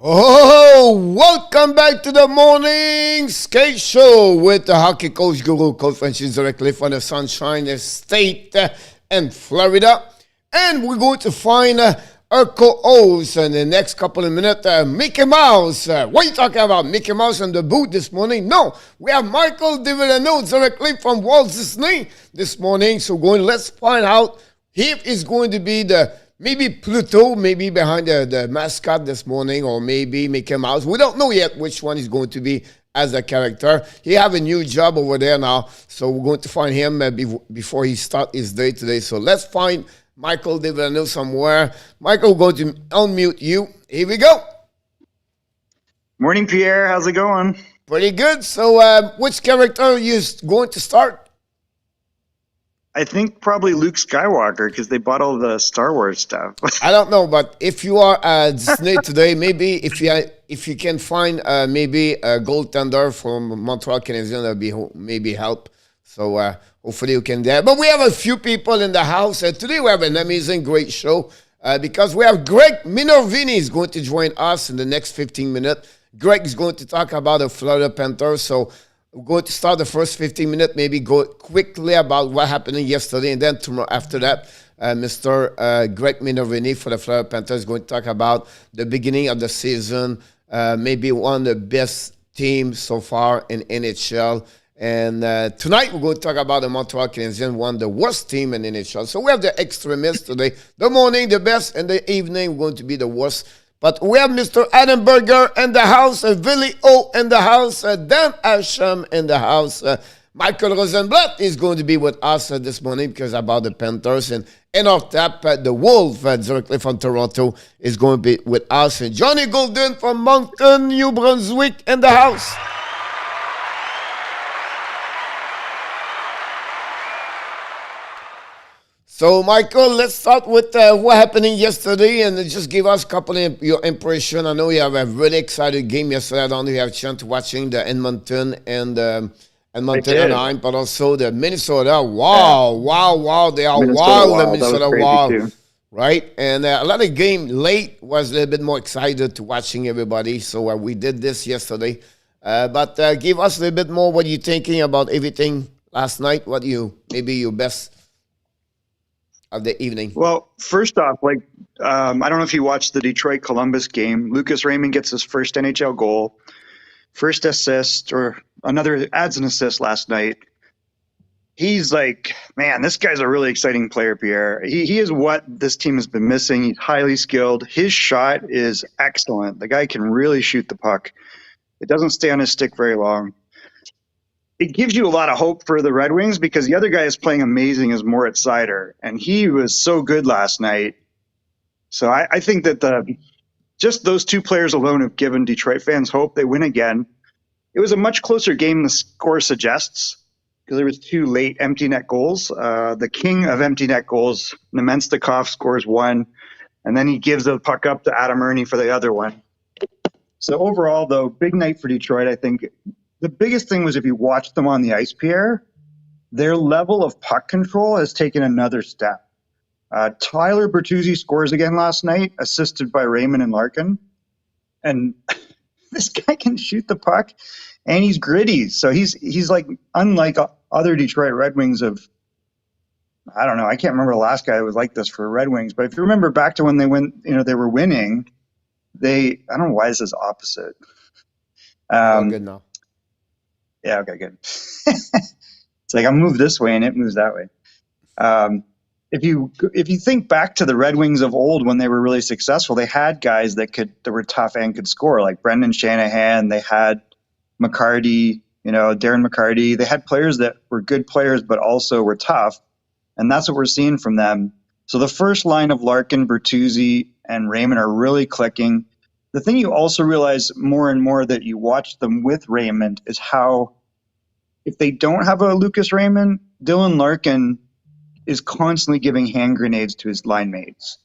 Oh, welcome back to the morning skate show with the hockey coach guru, Coach Frenchy, directly from the Sunshine State in Florida. And we're going to find our co-host in the next couple of minutes, Mickey Mouse. What are you talking about, Mickey Mouse on the boot this morning? No, we have Michael Devellano directly from Walt Disney this morning. So let's find out if it's going to be maybe Pluto, maybe behind the mascot this morning, or maybe Mickey Mouse. We don't know yet which one is going to be as a character. He have a new job over there now, so we're going to find him before he start his day today. So let's find Michael Devellano somewhere. Michael, we're going to unmute you. Here we go. Morning, Pierre. How's it going? Pretty good. So which character are you going to start? I think probably Luke Skywalker because they bought all the Star Wars stuff. I don't know, but if you are at Disney today, maybe if you can find maybe a goaltender from Montreal Canadiens, that be maybe help. So hopefully you can there. But we have a few people in the house. Today we have an amazing, great show because we have Greg Minervini is going to join us in the next 15 minutes. Greg is going to talk about the Florida Panthers. So we're going to start the first 15 minutes, maybe go quickly about what happened yesterday, and then tomorrow after that, Mr. Greg Minervini for the Florida Panthers is going to talk about the beginning of the season, maybe one of the best teams so far in NHL. And tonight we're going to talk about the Montreal Canadiens, one of the worst team in NHL. So we have the extremists today. The morning, the best, and the evening, we're going to be the worst. But we have Mr. Adam Berger in the house, Willie O in the house, Dan Asham in the house. Michael Rosenblatt is going to be with us this morning because about the Panthers. And in our tap, the Wolf directly from Toronto is going to be with us. And Johnny Golden from Moncton, New Brunswick in the house. So, Michael, let's start with what happened yesterday and just give us a couple of your impression. I know you have a really excited game yesterday. I don't know if you have a chance to watching the Edmonton and Anaheim, but also the Minnesota. Wow. They are wild, the Minnesota wild. Right? And a lot of game late was a little bit more excited to watching everybody. So we did this yesterday. But give us a little bit more what you're thinking about everything last night. Maybe your best of the evening? Well, first off, I don't know if you watched the Detroit-Columbus game. Lucas Raymond gets his first NHL goal, first assist, or adds an assist last night. He's like, man, this guy's a really exciting player, Pierre. He is what this team has been missing. He's highly skilled. His shot is excellent. The guy can really shoot the puck. It doesn't stay on his stick very long. It gives you a lot of hope for the Red Wings because the other guy is playing amazing is Moritz Seider, and he was so good last night. So I think that just those two players alone have given Detroit fans hope they win again. It was a much closer game than the score suggests because there was two late empty net goals. The king of empty net goals, Nemenstikov, scores one, and then he gives the puck up to Adam Ernie for the other one. So overall, though, big night for Detroit, I think. The biggest thing was if you watch them on the ice, Pierre, their level of puck control has taken another step. Tyler Bertuzzi scores again last night, assisted by Raymond and Larkin. And this guy can shoot the puck, and he's gritty. So he's like unlike other Detroit Red Wings of, I don't know, I can't remember the last guy who was like this for Red Wings. But if you remember back to when they were winning, I don't know why this is opposite. Good now. Yeah, okay, good. It's like I'll move this way and it moves that way. If you think back to the Red Wings of old when they were really successful, they had guys that were tough and could score, like Brendan Shanahan. They had McCarty, Darren McCarty. They had players that were good players but also were tough, and that's what we're seeing from them. So the first line of Larkin, Bertuzzi, and Raymond are really clicking. The thing you also realize more and more that you watch them with Raymond is how, if they don't have a Lucas Raymond, Dylan Larkin is constantly giving hand grenades to his line mates.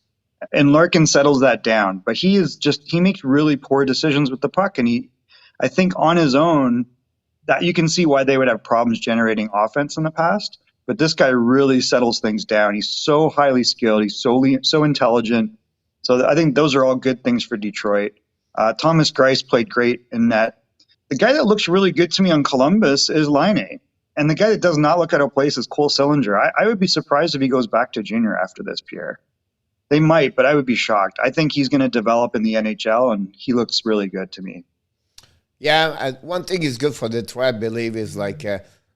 And Larkin settles that down. But he makes really poor decisions with the puck. And I think on his own, that you can see why they would have problems generating offense in the past. But this guy really settles things down. He's so highly skilled. He's so intelligent. So I think those are all good things for Detroit. Thomas Greiss played great in net. The guy that looks really good to me on Columbus is Laine. And the guy that does not look out of place is Cole Sillinger. I would be surprised if he goes back to junior after this, Pierre. They might, but I would be shocked. I think he's going to develop in the NHL, and he looks really good to me. Yeah, one thing is good for Detroit, I believe, is like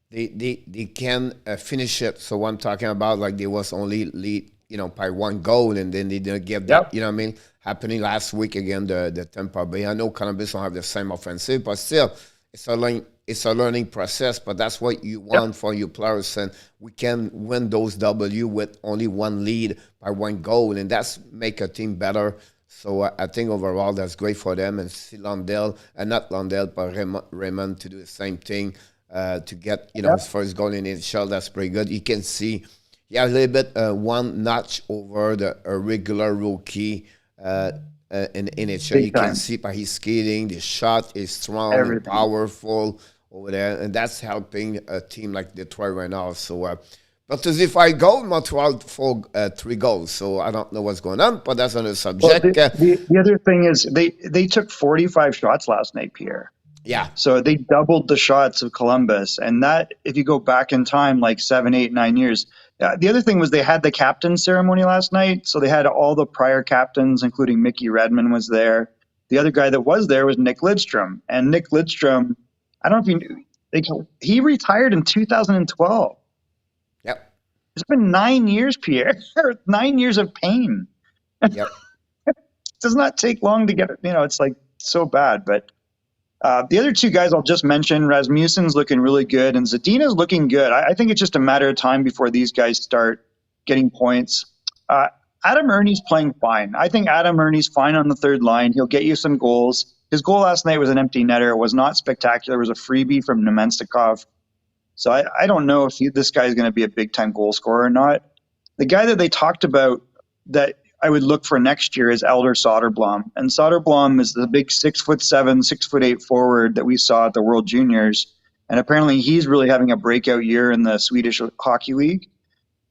they can finish it. So what I'm talking about, like they was only lead, by one goal, and then they didn't give that. Yep. You know what I mean? Happening last week again, the Tampa Bay. I know Columbus don't have the same offensive, but still, it's a learning process. But that's what you want for your players, and we can win those W with only one lead by one goal, and that's make a team better. So I think overall that's great for them, and see Lundell, and not Lundell, but Raymond to do the same thing to get his first goal in the NHL. That's pretty good. You can see, a little bit one notch over the regular rookie in NHL. Big You time. can see by his skating, the shot is strong and Everything. powerful over there, and that's helping a team like Detroit right now. So. But as if I go, Montreal for 3 goals. So I don't know what's going on, but that's another subject. Well, the other thing is they took 45 shots last night, Pierre. Yeah. So they doubled the shots of Columbus. And that, if you go back in time, like 7, 8, 9 years. The other thing was they had the captain ceremony last night. So they had all the prior captains, including Mickey Redmond was there. The other guy that was there was Nick Lidstrom. And Nick Lidstrom, I don't know if you knew, he retired in 2012. Yep. It's been 9 years, Pierre. 9 years of pain. Yep. It does not take long to get it. It's like so bad. But the other 2 guys I'll just mention, Rasmussen's looking really good, and Zadina's looking good. I think it's just a matter of time before these guys start getting points. Adam Ernie's playing fine. I think Adam Ernie's fine on the third line. He'll get you some goals. His goal last night was an empty netter. It was not spectacular. It was a freebie from Nemenstikov. So I don't know if this guy is going to be a big-time goal scorer or not. The guy that they talked about that I would look for next year is Elder Soderblom. And Soderblom is the big 6'7", 6'8" forward that we saw at the World Juniors. And apparently he's really having a breakout year in the Swedish Hockey League.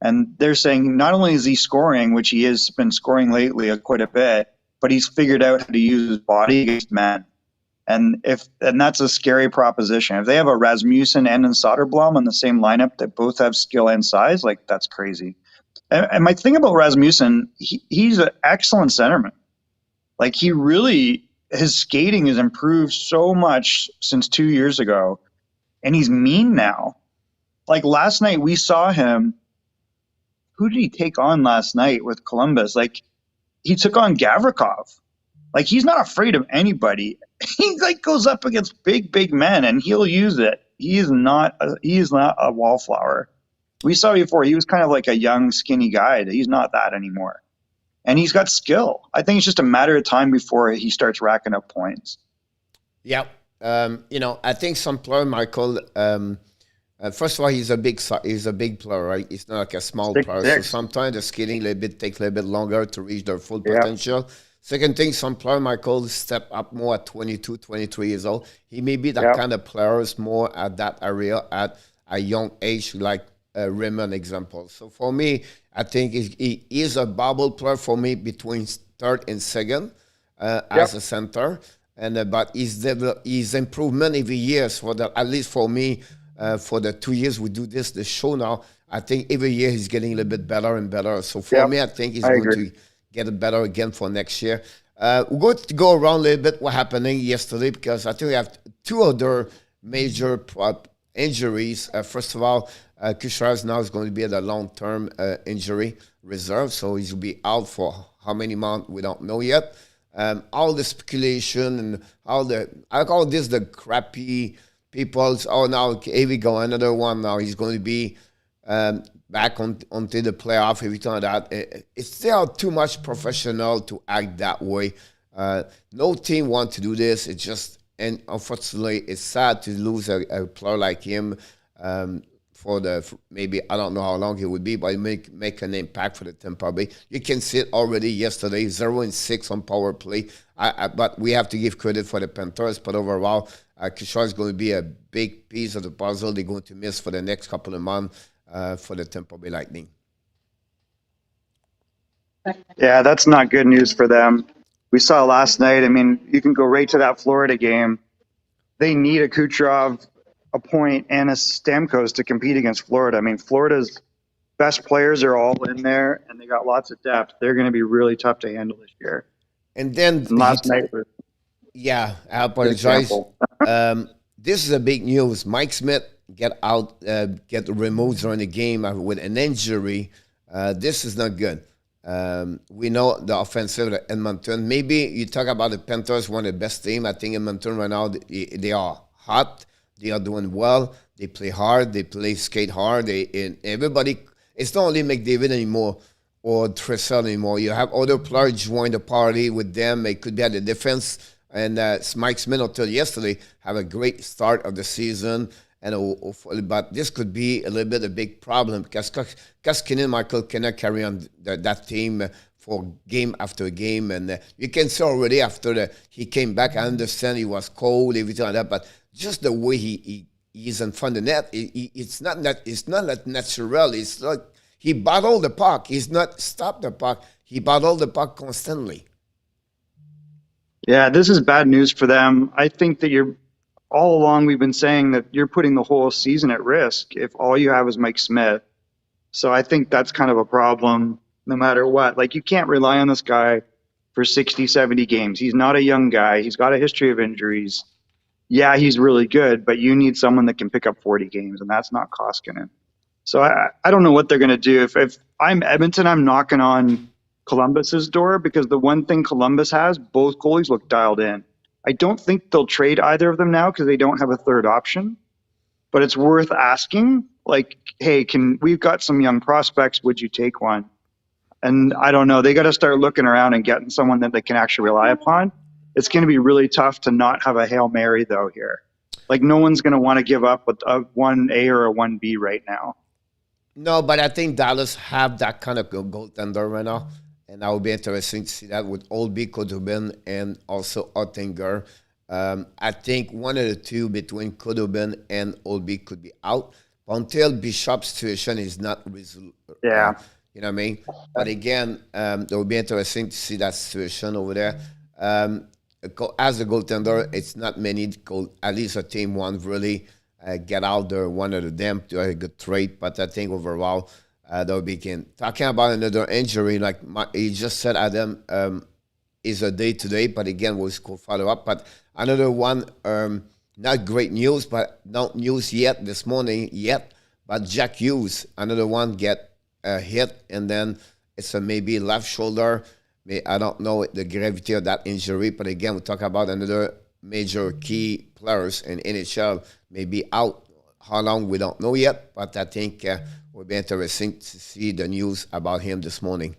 And they're saying not only is he scoring, which he has been scoring lately quite a bit, but he's figured out how to use his body against men. And that's a scary proposition. If they have a Rasmussen and a Soderblom on the same lineup that both have skill and size, like that's crazy. And my thing about Rasmussen, he's an excellent centerman. Like his skating has improved so much since 2 years ago, and he's mean now. Like last night we saw him. Who did he take on last night with Columbus? Like he took on Gavrikov. Like he's not afraid of anybody. He like goes up against big men and he'll use it. He is not a wallflower. We saw before he was kind of like a young skinny guy. He's not that anymore. And he's got skill. I think it's just a matter of time before he starts racking up points. Yeah. I think some player, Michael, first of all, he's a big player, right? He's not like a small player. So sometimes the skating takes a little bit longer to reach their full potential. Second thing, some player, Michael, step up more at 22, 23 years old. He may be that kind of players more at that area at a young age, like Raymond example. So for me, I think he is a bubble player for me between third and second as a center. And but his improvement every year, at least for me, for the 2 years we do the show now, I think every year he's getting a little bit better and better. So for me, I think he's going to get it better again for next year. We're going to go around a little bit what happened yesterday, because I think we have 2 other major injuries. First of all, Kucherov now is going to be at a long-term injury reserve, so he's going to be out for how many months, we don't know yet. All the speculation and I call this the crappy people's, now here we go, another one now. He's going to be back onto the playoff, everything like that. It's still too much professional to act that way. No team wants to do this. It's just, and unfortunately, it's sad to lose a player like him for maybe, I don't know how long he would be, but make an impact for the Tampa Bay. You can see it already yesterday, 0-6 on power play. But we have to give credit for the Panthers. But overall, Kucherov is going to be a big piece of the puzzle they're going to miss for the next couple of months for the Tampa Bay Lightning. Yeah, that's not good news for them. we saw last night. I mean, you can go right to that Florida game. They need a Kucherov, a Point, and a Stamkos to compete against Florida. I mean, Florida's best players are all in there, and they got lots of depth. They're going to be really tough to handle this year. And then And last night was yeah, I a good apologize. example. This is a big news. Mike Smith get removed during the game with an injury. This is not good. We know the offensive at Edmonton. Maybe you talk about the Panthers, one of the best team. I think Edmonton right now, they are hot. They are doing well. They play hard. They play skate hard. And everybody, it's not only McDavid anymore or Tressel anymore. You have other players join the party with them. It could be at the defense. And Mike Smith, until yesterday, have a great start of the season. But this could be a little bit a big problem because Michael cannot carry on that team for game after game. And you can see already after he came back, I understand he was cold, everything like that, but just the way he's in front of the net, it's not that natural. It's like he battled the puck. He's not stopped the puck. He battled the puck constantly. Yeah, this is bad news for them. I think that all along we've been saying that you're putting the whole season at risk if all you have is Mike Smith. So I think that's kind of a problem no matter what. Like, you can't rely on this guy for 60, 70 games. He's not a young guy. He's got a history of injuries. Yeah, he's really good, but you need someone that can pick up 40 games, and that's not Koskinen. So I don't know what they're going to do. If I'm Edmonton, I'm knocking on Columbus's door because the one thing Columbus has, both goalies look dialed in. I don't think they'll trade either of them now because they don't have a third option. But it's worth asking, like, hey, we've got some young prospects. Would you take one? And I don't know. They got to start looking around and getting someone that they can actually rely upon. It's going to be really tough to not have a Hail Mary, though, here. Like, no one's going to want to give up a 1A or a 1B right now. No, but I think Dallas have that kind of goaltender right now. And that would be interesting to see that with Olby, Kodobin, and also Ottinger. I think one of the two between Kodobin and Olby could be out until Bishop's situation is not resolved. Yeah. You know what I mean? But again, it would be interesting to see that situation over there. As a goaltender, it's not many, at least a team one really get out there, one of them to a good trade. But I think overall, they'll begin. Talking about another injury, like he just said, Adam, is a day-to-day, but again, we'll follow up. But another one, not great news, but not news yet this morning yet. But Jack Hughes, another one, get hit, and then it's a maybe left shoulder. I don't know the gravity of that injury, but again, we talk about another major key players in NHL maybe out. How long, we don't know yet, but I think will be interesting to see the news about him this morning.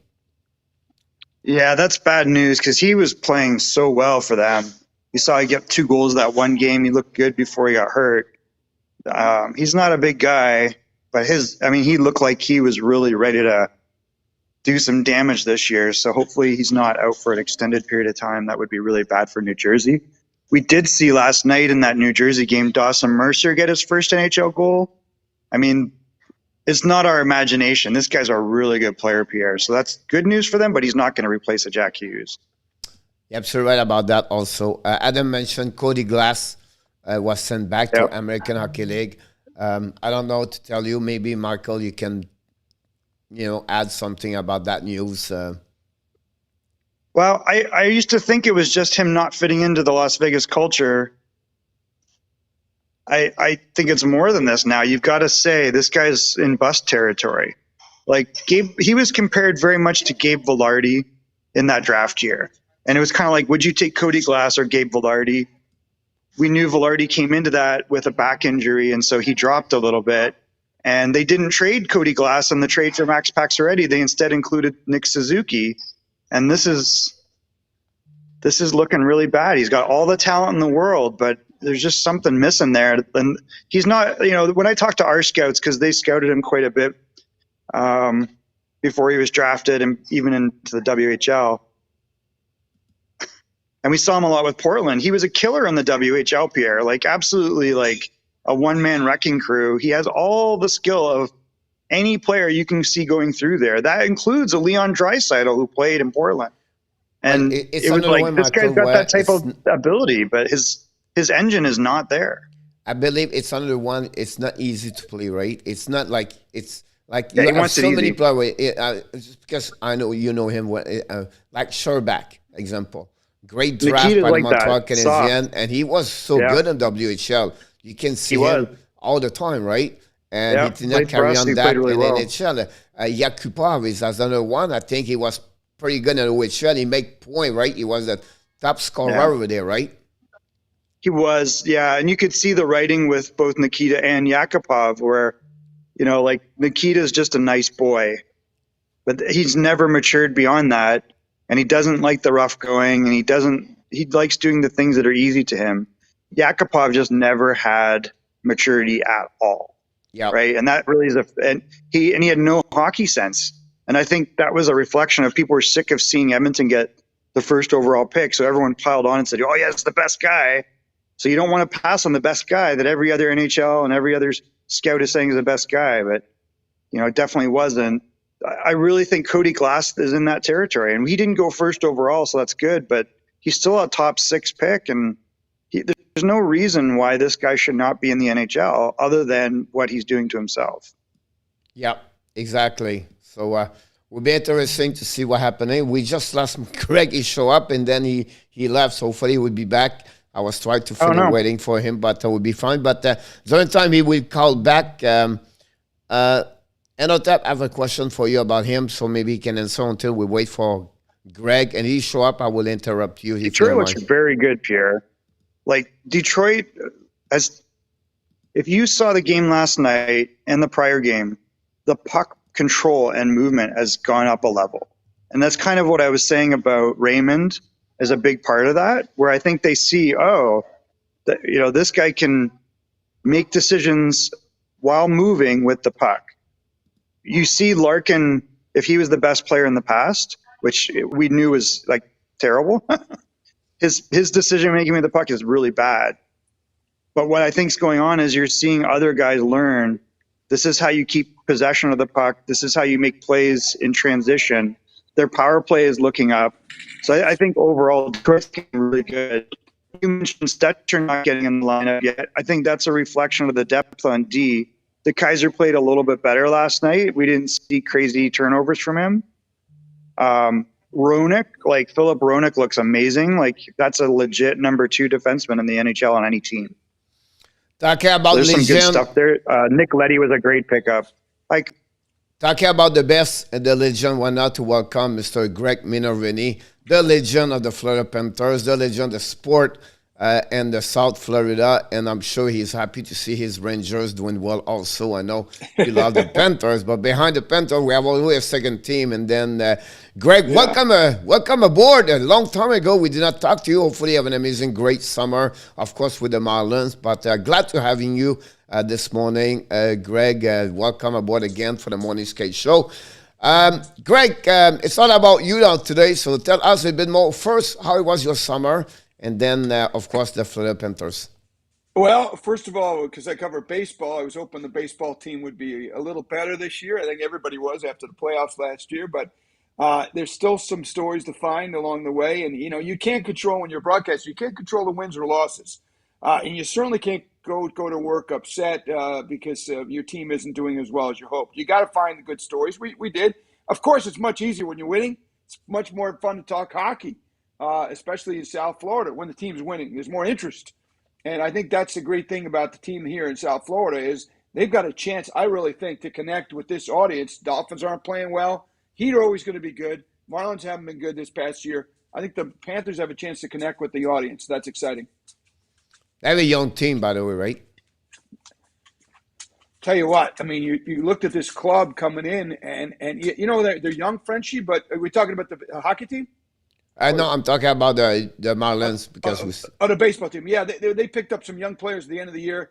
Yeah, that's bad news because he was playing so well for them. You saw he get 2 goals that one game. He looked good before he got hurt. He's not a big guy, but he looked like he was really ready to do some damage this year. So hopefully he's not out for an extended period of time. That would be really bad for New Jersey. We did see last night in that New Jersey game, Dawson Mercer get his first NHL goal. I mean, it's not our imagination. This guy's a really good player, Pierre. So that's good news for them, but he's not going to replace a Jack Hughes. You're absolutely right about that also. Adam mentioned Cody Glass was sent back to American Hockey League. I don't know what to tell you. Maybe, Michael, you can add something about that news. Well, I used to think it was just him not fitting into the Las Vegas culture. I think it's more than this now. You've got to say this guy's in bust territory. Like, he was compared very much to Gabe Vilardi in that draft year. And it was kind of like, would you take Cody Glass or Gabe Vilardi? We knew Vilardi came into that with a back injury, and so he dropped a little bit. And they didn't trade Cody Glass in the trade for Max Pacioretty. They instead included Nick Suzuki. And this is looking really bad. He's got all the talent in the world, but there's just something missing there. And he's not, when I talk to our scouts, because they scouted him quite a bit before he was drafted and even into the WHL. And we saw him a lot with Portland. He was a killer in the WHL, Pierre, like absolutely like a one-man wrecking crew. He has all the skill of any player you can see going through there. That includes a Leon Draisaitl who played in Portland. But And it's it was another like, one, this guy's Michael, got where that type of ability, but his engine is not there. I believe it's another one. It's not easy to play, right? It's not like it's like Yeah, you he have wants it so many easy. players. Just because I know you know him, like Sherback, example, great draft Nikita's by the like that, Montreal soft. Canadiens, and he was so Yeah, good in WHL. You can he see was. him all the time, right? And he Yeah, did not played for carry us. on He played that really in well. NHL. Yakupov is another one. I think he was pretty good in OHL. He made point, right? He was the top scorer Yeah, over there, right? he was. Yeah, and you could see the writing with both Nikita and Yakupov, where like Nikita's just a nice boy, but he's never matured beyond that, and he doesn't like the rough going, and he likes doing the things that are easy to him. Yakupov just never had maturity at all, Yeah. right? And that really is and he had no hockey sense. And I think that was a reflection of people were sick of seeing Edmonton get the first overall pick, so everyone piled on and said, "Oh yeah, it's the best guy." So you don't want to pass on the best guy that every other NHL and every other scout is saying is the best guy, but it definitely wasn't. I really think Cody Glass is in that territory, and he didn't go first overall, so that's good. But he's still a top 6 pick, and there's no reason why this guy should not be in the NHL other than what he's doing to himself. Yeah, exactly. So will be interesting to see what happening. We just lost Greg. He show up and then he left. So hopefully he will be back. I was trying to finish waiting for him, but will be fine. But the other time he will call back. Another I have a question for you about him, so maybe he can answer until we wait for Greg and he show up. I will interrupt you. Detroit looks very good, Pierre. Like Detroit, if you saw the game last night and the prior game, the puck control and movement has gone up a level. And that's kind of what I was saying about Raymond as a big part of that, where I think they see, this guy can make decisions while moving with the puck. You see Larkin, if he was the best player in the past, which we knew was like terrible, his decision making with the puck is really bad. But what I think is going on is you're seeing other guys learn, this is how you keep possession of the puck. This is how you make plays in transition. Their power play is looking up. So I think overall, Detroit's getting really good. You mentioned Stetcher not getting in the lineup yet. I think that's a reflection of the depth on D. The Kaiser played a little bit better last night. We didn't see crazy turnovers from him. Roenick, like Philip Roenick looks amazing. Like that's a legit number 2 defenseman in the NHL on any team. Talking about There's legend, some good stuff there. Nick Leddy was a great pickup. Talking about the best and the legend, why not to welcome Mr. Greg Minervini, the legend of the Florida Panthers, the legend of the sport and the South Florida, and I'm sure he's happy to see his Rangers doing well also. I know you love the Panthers, but behind the Panthers, we have always a second team. And then, Greg, welcome aboard. A long time ago, we did not talk to you. Hopefully you have an amazing, great summer, of course, with the Marlins, but glad to having you this morning. Greg, welcome aboard again for the Morning Skate Show. Greg, it's all about you now today, so tell us a bit more. First, how was your summer? And then, of course, the Florida Panthers. Well, first of all, because I cover baseball, I was hoping the baseball team would be a little better this year. I think everybody was after the playoffs last year, but there's still some stories to find along the way. And, you can't control when you're broadcasting. You can't control the wins or losses. And you certainly can't go to work upset because your team isn't doing as well as you hoped. You got to find the good stories. We did. Of course, it's much easier when you're winning. It's much more fun to talk hockey. Especially in South Florida, when the team's winning. There's more interest. And I think that's the great thing about the team here in South Florida is they've got a chance, I really think, to connect with this audience. Dolphins aren't playing well. Heat are always going to be good. Marlins haven't been good this past year. I think the Panthers have a chance to connect with the audience. That's exciting. They have a young team, by the way, right? Tell you what, I mean, you looked at this club coming in, and they're young, Frenchy, but are we talking about the hockey team? No, I'm talking about the Marlins because the baseball team. Yeah, they picked up some young players at the end of the year.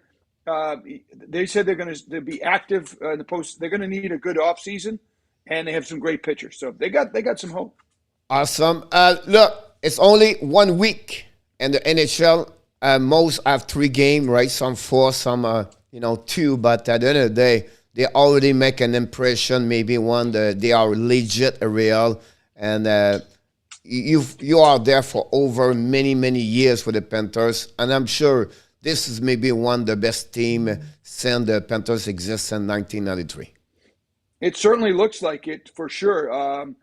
They said they'll be active in the post. They're going to need a good off season, and they have some great pitchers. So they got some hope. Awesome. Look, it's only 1 week in the NHL. Most have 3 games, right? Some 4, some 2. But at the end of the day, they already make an impression. Maybe one that they are legit, real, and. you are there for over many years for the Panthers, and I'm sure this is maybe one of the best team since the Panthers exist in 1993. It certainly looks like it for sure.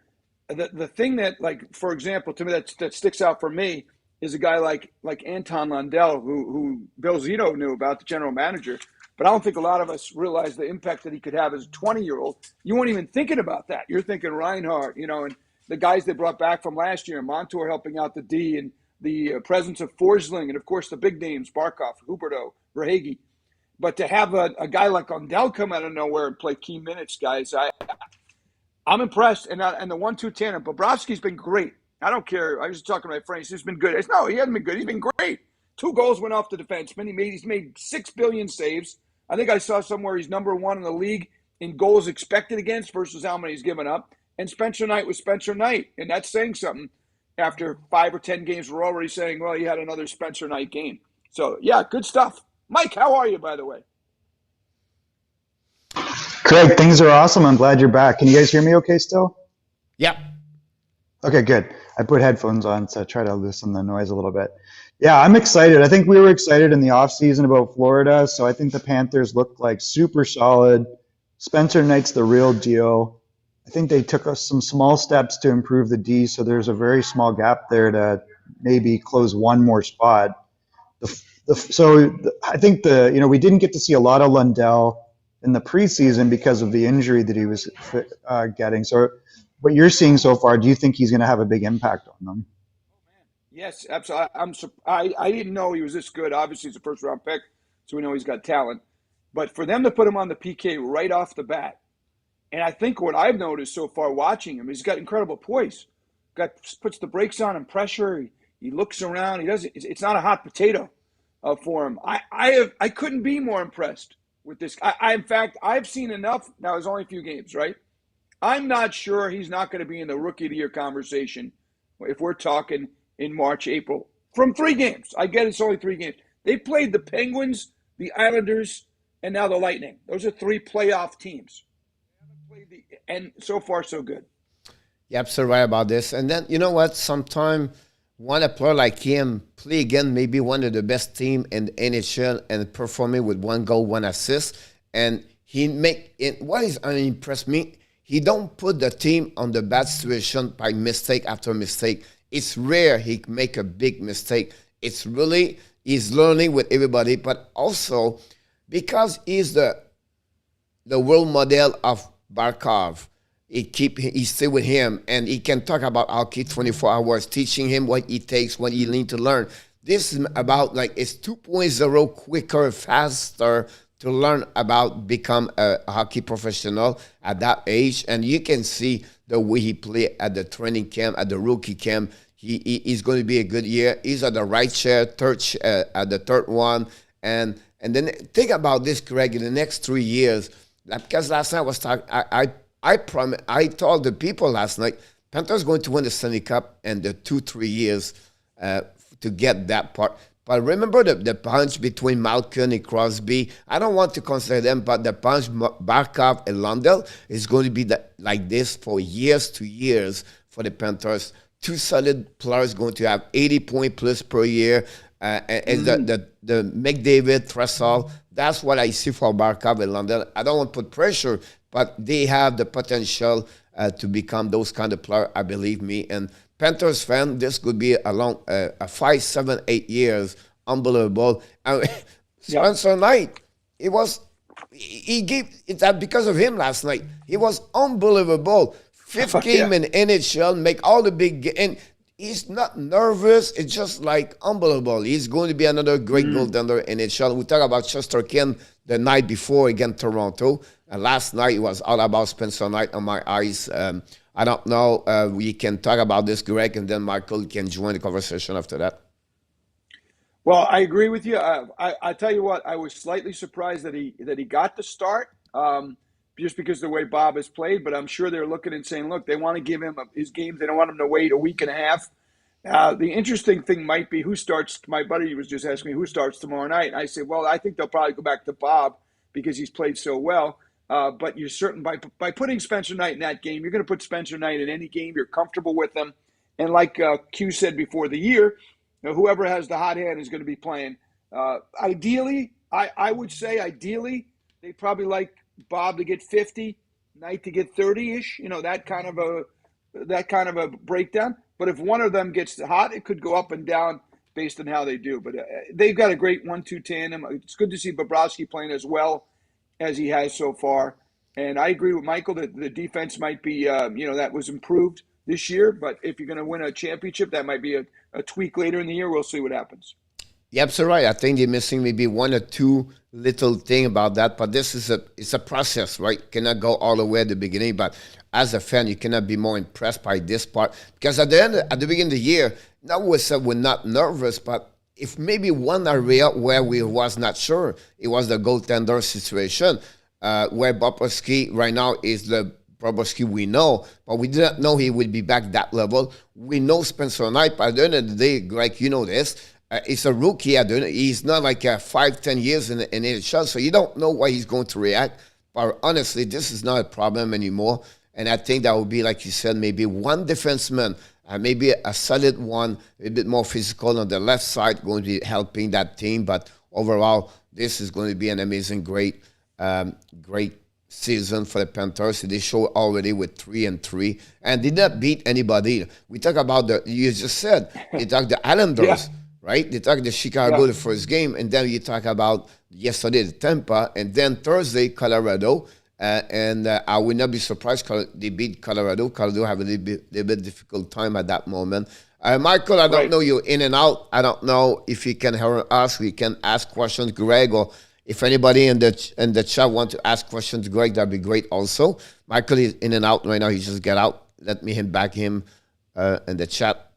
The thing that, like, for example, to me that sticks out for me is a guy like Anton Lundell, who Bill Zito knew about, the general manager. But I don't think a lot of us realize the impact that he could have as a 20-year-old. You weren't even thinking about that. You're thinking Reinhardt, and the guys they brought back from last year, Montour helping out the D, and the presence of Forsling, and of course the big names, Barkov, Huberdeau, Verhaeghe. But to have a guy like Lundell come out of nowhere and play key minutes, guys, I'm impressed. And the 1-2 tandem, Bobrovsky's been great. I don't care. I was talking to my friends. He's been good. No, he hasn't been good. He's been great. 2 goals went off the defenseman. He's made 6 billion saves. I think I saw somewhere he's number 1 in the league in goals expected against versus how many he's given up. And Spencer Knight was Spencer Knight. And that's saying something. After 5 or 10 games, we're already saying, well, he had another Spencer Knight game. So, yeah, good stuff. Mike, how are you, by the way? Craig, things are awesome. I'm glad you're back. Can you guys hear me okay still? Yep. Okay, good. I put headphones on, so I try to loosen the noise a little bit. Yeah, I'm excited. I think we were excited in the offseason about Florida, so I think the Panthers looked like super solid. Spencer Knight's the real deal. I think they took us some small steps to improve the D, so there's a very small gap there to maybe close one more spot. I think we didn't get to see a lot of Lundell in the preseason because of the injury that he was getting. So what you're seeing so far, do you think he's going to have a big impact on them? Yes, absolutely. I didn't know he was this good. Obviously, he's a first-round pick, so we know he's got talent. But for them to put him on the PK right off the bat, and I think what I've noticed so far watching him, he's got incredible poise. Puts the brakes on and pressure. He looks around. He doesn't. It's not a hot potato for him. I couldn't be more impressed with this. In fact, I've seen enough. Now, there's only a few games, right? I'm not sure he's not going to be in the Rookie of the Year conversation if we're talking in March, April. From 3 games. I get it's only 3 games. They played the Penguins, the Islanders, and now the Lightning. Those are 3 playoff teams. And so far, so good. You're absolutely right about this. And then, you know what? Sometimes want a player like him play again maybe one of the best team in the NHL and performing with 1 goal, 1 assist. And what is impressed me, he don't put the team on the bad situation by mistake after mistake. It's rare he make a big mistake. It's really, he's learning with everybody, but also because he's the role model of Barkov. He stay with him, and he can talk about hockey 24 hours, teaching him what it takes, what he need to learn. This is about it's 2.0 quicker, faster to learn about become a hockey professional at that age. And you can see the way he play at the training camp, at the rookie camp. He's going to be a good year. He's at the right chair, at the third one. And then think about this, Greg, in the next 3 years. Because last night I was talking, I told the people last night, Panthers going to win the Stanley Cup in the 2-3 years to get that part. But remember the punch between Malkin and Crosby. I don't want to consider them, but the punch Barkov and Lundell is going to be like this for years to years for the Panthers. 2 solid players going to have 80 points plus per year. And the McDavid, Tresol, that's what I see for Barkov and Lundell. I don't want to put pressure, but they have the potential to become those kind of players, I believe me. And Panthers fan, this could be a 5, 7, 8 years, unbelievable. Spencer Knight, he gave it because of him last night. He was unbelievable. 5th game in NHL, make all the big and he's not nervous. It's just unbelievable. He's going to be another great goaltender in NHL. We talk about Chesterkin the night before against Toronto. And last night it was all about Spencer Knight on my eyes. I don't know. We can talk about this, Greg, and then Michael can join the conversation after that. Well, I agree with you. I tell you what, I was slightly surprised that he got the start, just because of the way Bob has played. But I'm sure they're looking and saying, look, they want to give him his games. They don't want him to wait a week and a half. The interesting thing might be who starts. My buddy was just asking me who starts tomorrow night. I said, well, I think they'll probably go back to Bob because he's played so well. But you're certain by putting Spencer Knight in that game, you're going to put Spencer Knight in any game. You're comfortable with him. And like Q said before the year, whoever has the hot hand is going to be playing. Ideally, I would say ideally, they probably like Bob to get 50, Knight to get 30-ish, that kind of a breakdown. But if one of them gets hot, it could go up and down based on how they do. But they've got a great 1-2 tandem. It's good to see Bobrovsky playing as well as he has so far. And I agree with Michael that the defense might be, that was improved this year. But if you're going to win a championship, that might be a tweak later in the year. We'll see what happens. Yep, so right. I think they're missing maybe one or two little thing about that, but this is it's a process, right? You cannot go all the way at the beginning, but as a fan, you cannot be more impressed by this part because at the beginning of the year, now we said we're not nervous, but if maybe one area where we was not sure, it was the goaltender situation, where Bobrovsky right now is the Bobrovsky we know, but we didn't know he would be back that level. We know Spencer Knight, but at the end of the day, Greg, you know this. He's a rookie. He's not like 5-10 years in NHL, so you don't know why he's going to react. But honestly, this is not a problem anymore. And I think that would be, like you said, maybe one defenseman, maybe a solid one, a bit more physical on the left side, going to be helping that team. But overall, this is going to be an amazing, great season for the Panthers. They show already with 3-3, and did not beat anybody. We talk about you just said, you talk the Islanders. Yeah. Right? They talk the Chicago the first game, and then you talk about yesterday the Tampa, and then Thursday Colorado, and I would not be surprised they beat Colorado. Colorado have a little bit difficult time at that moment. Michael, I don't know you in and out. I don't know if you can hear us. We can ask questions, Greg, or if anybody in the chat want to ask questions, Greg, that'd be great. Also, Michael is in and out right now. He just got out. Let me back him in the chat.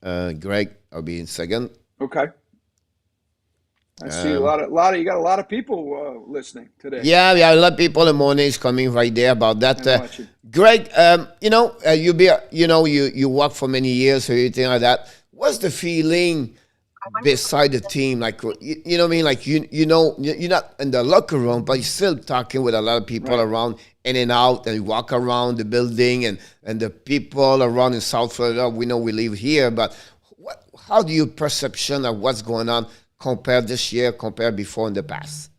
Greg, I'll be in a second. Okay. I see you got a lot of people listening today. Yeah, a lot of people in the morning is coming right there about that. Greg, you work for many years or anything like that. What's the feeling beside the team? Like, you know what I mean? Like, you're not in the locker room, but you're still talking with a lot of people around in and out, and you walk around the building and the people around in South Florida. We know we live here, but how do you perception of what's going on compared this year, compared before in the past?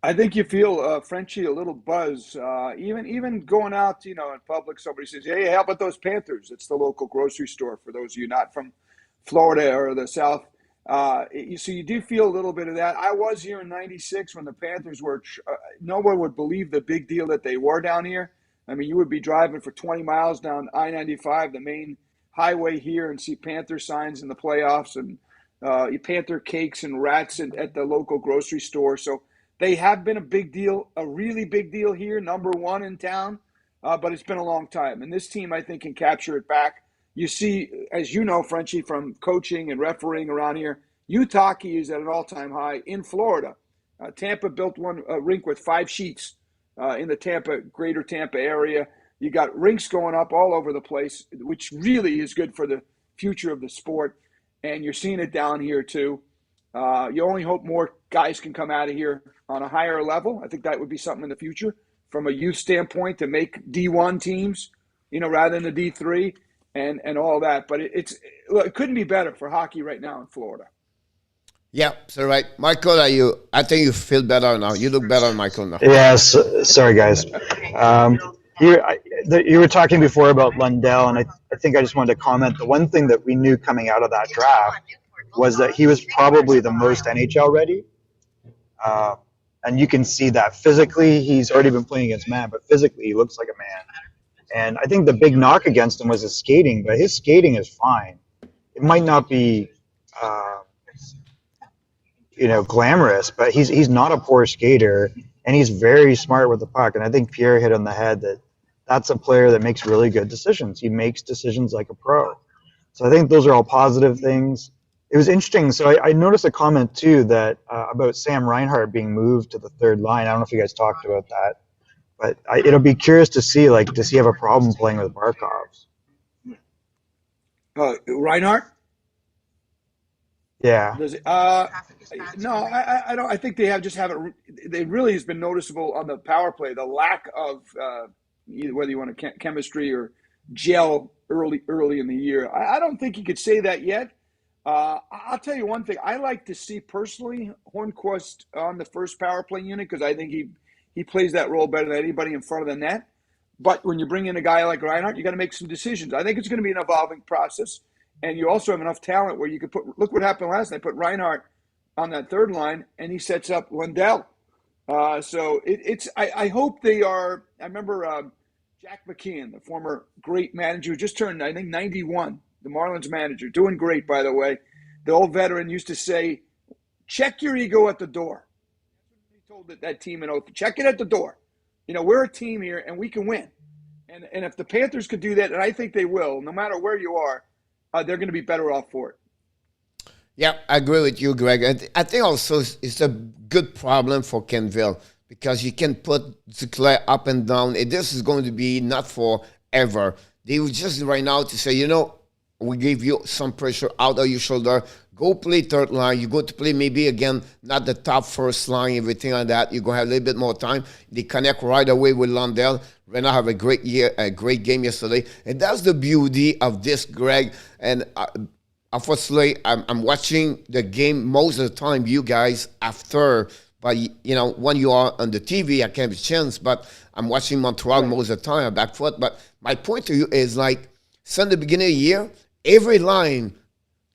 I think you feel, Frenchy, a little buzz. Even going out, in public, somebody says, "Hey, how about those Panthers?" It's the local grocery store for those of you not from Florida or the South. So you do feel a little bit of that. I was here in '96 when the Panthers were. No one would believe the big deal that they were down here. I mean, you would be driving for 20 miles down I-95, the main highway here, and see Panther signs in the playoffs and Panther cakes and rats at the local grocery store. So they have been a big deal, a really big deal here, number one in town, but it's been a long time. And this team, I think, can capture it back. You see, as you know, Frenchy, from coaching and refereeing around here, youth hockey is at an all-time high in Florida. Tampa built a rink with 5 sheets in the greater Tampa area. You got rinks going up all over the place, which really is good for the future of the sport. And you're seeing it down here too. You only hope more guys can come out of here on a higher level. I think that would be something in the future from a youth standpoint to make D1 teams, rather than the D3 and all that. But it couldn't be better for hockey right now in Florida. Yeah, so right. Michael, I think you feel better now. You look better, Michael, now. Yes, sorry, guys. You were talking before about Lundell, and I think I just wanted to comment. The one thing that we knew coming out of that draft was that he was probably the most NHL ready. And you can see that physically, he's already been playing against man, but physically he looks like a man. And I think the big knock against him was his skating, but his skating is fine. It might not be, glamorous, but he's not a poor skater, and he's very smart with the puck. And I think Pierre hit on the head that's a player that makes really good decisions. He makes decisions like a pro. So I think those are all positive things. It was interesting. So I noticed a comment too that about Sam Reinhart being moved to the third line. I don't know if you guys talked about that, but it'll be curious to see, does he have a problem playing with Barkov? Reinhart? Yeah. Does it, no, I don't. I think they haven't. They really has been noticeable on the power play. The lack of whether you want to chemistry or gel early in the year. I don't think you could say that yet. I'll tell you one thing. I like to see personally Hornquist on the first power play unit because I think he plays that role better than anybody in front of the net. But when you bring in a guy like Reinhart, you got to make some decisions. I think it's going to be an evolving process, and you also have enough talent where you could put. Look what happened last night. Put Reinhart on that third line, and he sets up Lundell. So it's. I hope they are. I remember Jack McKeon, the former great manager, who just turned, I think, 91. The Marlins manager, doing great, by the way. The old veteran used to say, check your ego at the door. He told that team in Oakland, check it at the door. We're a team here, and we can win. And if the Panthers could do that, and I think they will, no matter where you are, they're going to be better off for it. Yeah, I agree with you, Greg. I think also it's a good problem for Kenville because you can put Duclair up and down. This is going to be not forever. They were just right now to say, we give you some pressure out of your shoulder. Go play third line. You're going to play maybe, again, not the top first line, everything like that. You're going to have a little bit more time. They connect right away with Lundell. Rena have a great game yesterday. And that's the beauty of this, Greg. And unfortunately, I'm watching the game most of the time, you guys, after. But, when you are on the TV, I can't have a chance. But I'm watching Montreal most of the time, I'm back foot. But my point to you is, since the beginning of the year, every line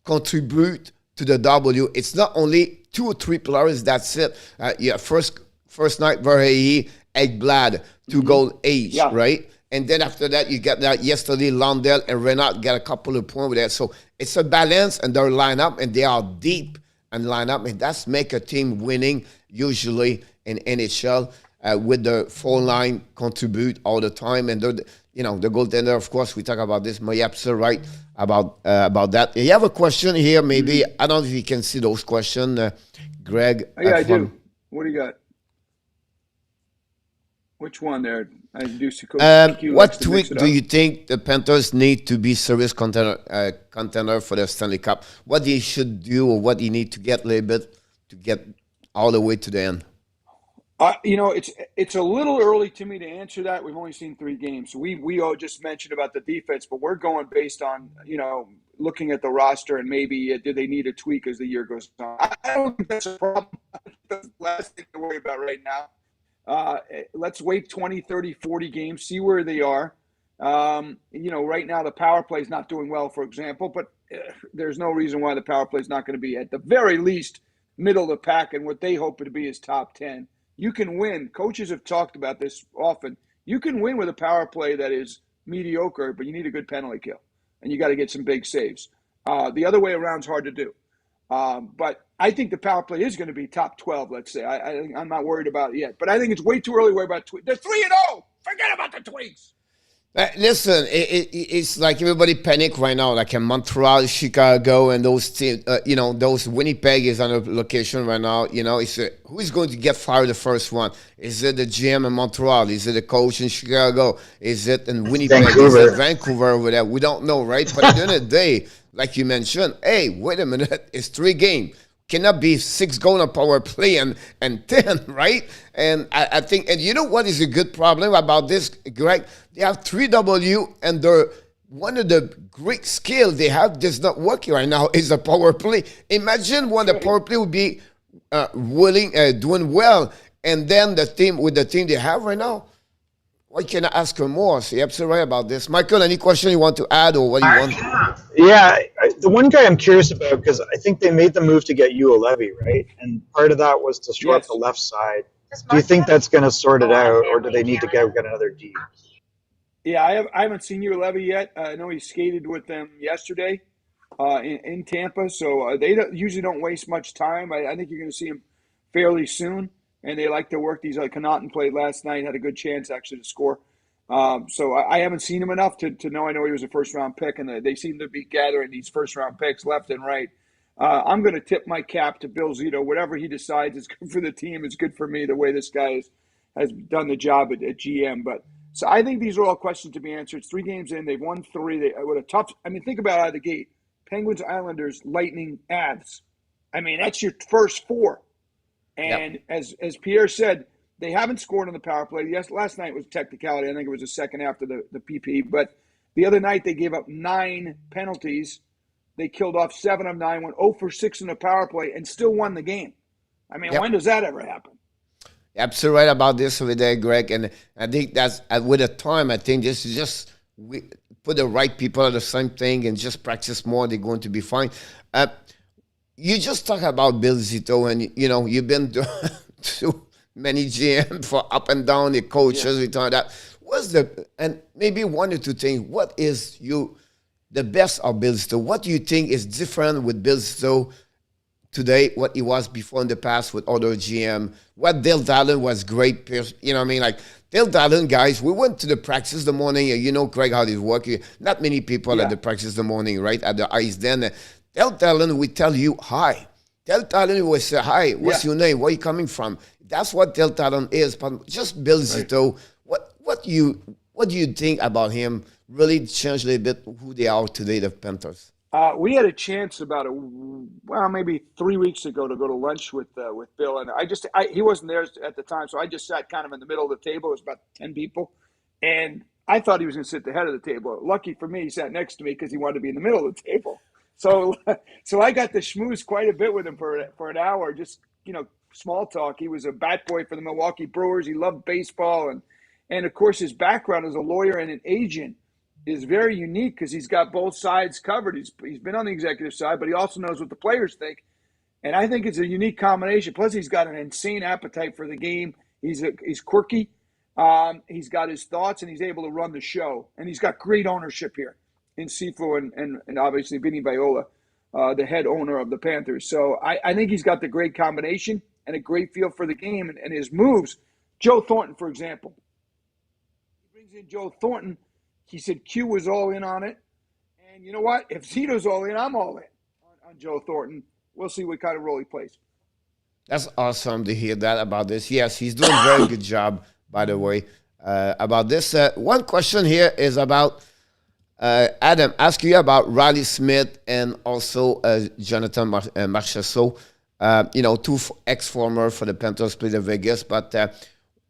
contribute to the W. It's not only 2 or 3 players, that's it. First night, Verhey, Ekblad, 2 goal each, right? And then after that, you get that yesterday, Lundell and Renat got a couple of points with that. So it's a balance in their lineup, and they are deep in lineup, and that's make a team winning usually in NHL with the 4 line contribute all the time. And the goaltender, of course, we talk about this. You're absolutely right about that. You have a question here, maybe. I don't know if you can see those questions, Greg. Yeah, I do. What do you got? Which one there? I do see what tweak do you think the Panthers need to be serious contender for the Stanley Cup? What they should do or what they need to get a little bit to get all the way to the end? It's a little early to me to answer that. We've only seen 3 games. We all just mentioned about the defense, but we're going based on, looking at the roster and maybe do they need a tweak as the year goes on. I don't think that's a problem. That's the last thing to worry about right now. Let's wait 20, 30, 40 games, see where they are. Right now the power play is not doing well, for example, but there's no reason why the power play is not going to be at the very least middle of the pack and what they hope to be is top 10. You can win. Coaches have talked about this often. You can win with a power play that is mediocre, but you need a good penalty kill, and you got to get some big saves. The other way around is hard to do. But I think the power play is going to be top 12, let's say. I'm not worried about it yet. But I think it's way too early to worry about tweaks. They're 3-0. Forget about the tweaks. Listen, it's like everybody panic right now, like in Montreal, Chicago, and those teams. Those Winnipeg is on a location right now. It's who is going to get fired the first one? Is it the GM in Montreal? Is it the coach in Chicago? Is it in Winnipeg? Vancouver. Is it Vancouver over there? We don't know, right? But at the end of the day, like you mentioned, hey, wait a minute, it's 3 games. Cannot be 6 goals on power play and 10, right? And I think, and you know what is a good problem about this, Greg? They have 3W, and one of the great skills they have that's not working right now is the power play. Imagine when the power play would be doing well, and then the team they have right now. Why can I ask her more? So you're absolutely right about this. Michael, any question you want to add or what do you want? Yeah, the one guy I'm curious about, because I think they made the move to get you a Levy, right? And part of that was to shore up the left side. Do you think that's going to sort it out, or do they need to get another D? Yeah, I haven't seen you Levy yet. I know he skated with them yesterday in Tampa, so they usually don't waste much time. I think you're going to see him fairly soon. And they like to work these. Connaughton played last night, had a good chance actually to score. So I haven't seen him enough to know. I know he was a first-round pick, and they seem to be gathering these first-round picks left and right. I'm going to tip my cap to Bill Zito. Whatever he decides is good for the team. It's good for me the way this guy has done the job at GM. But so I think these are all questions to be answered. It's 3 games in. They've won 3. With a tough – think about out of the gate. Penguins, Islanders, Lightning, Avs. That's your first 4. And as Pierre said, they haven't scored on the power play. Yes, last night was technicality. I think it was the second after the PP. But The other night they gave up 9 penalties. They killed off 7 of 9, went 0 for 6 in the power play, and still won the game. I mean, when does that ever happen? Absolutely right about this over there, Greg. And I think that's with the time. I think this is just we put the right people at the same thing and just practice more. They're going to be fine. You just talk about Bill Zito, and you've been to many GM for up and down the coaches. We talk that. And maybe one or two things. What is the best of Bill Zito? What do you think is different with Bill Zito today, what he was before in the past with other GM? What Dale Dallin was great. You know what I mean? Like Dale Dallin, guys, we went to the practice the morning. Craig, how they work. Not many people at the practice the morning, right? At the ice then. Dale Dallin will tell you hi. Dale Dallin will say, hi, what's your name? Where are you coming from? That's what Dale Dallin is. But just Bill Zito, what do you think about him? Really changed a little bit who they are today, the Panthers. We had a chance about maybe 3 weeks ago to go to lunch with Bill, and he wasn't there at the time, so I just sat kind of in the middle of the table. It was about 10 people, and I thought he was going to sit at the head of the table. Lucky for me, he sat next to me because he wanted to be in the middle of the table. So I got to schmooze quite a bit with him for an hour, just small talk. He was a bat boy for the Milwaukee Brewers. He loved baseball, and of course his background as a lawyer and an agent is very unique because he's got both sides covered. He's been on the executive side, but he also knows what the players think. And I think it's a unique combination. Plus, he's got an insane appetite for the game. He's quirky. He's got his thoughts, and he's able to run the show. And he's got great ownership here in Sifo and obviously Vinny Viola, the head owner of the Panthers. So I think he's got the great combination and a great feel for the game and his moves. Joe Thornton, for example. He brings in Joe Thornton. He said Q was all in on it. And you know what? If Zito's all in, I'm all in on Joe Thornton. We'll see what kind of role he plays. That's awesome to hear that about this. Yes, he's doing a very good job, by the way, about this. One question here is about Adam, ask you about Riley Smith and also Jonathan Marchessault. Two ex-former for the Panthers, played in Vegas, but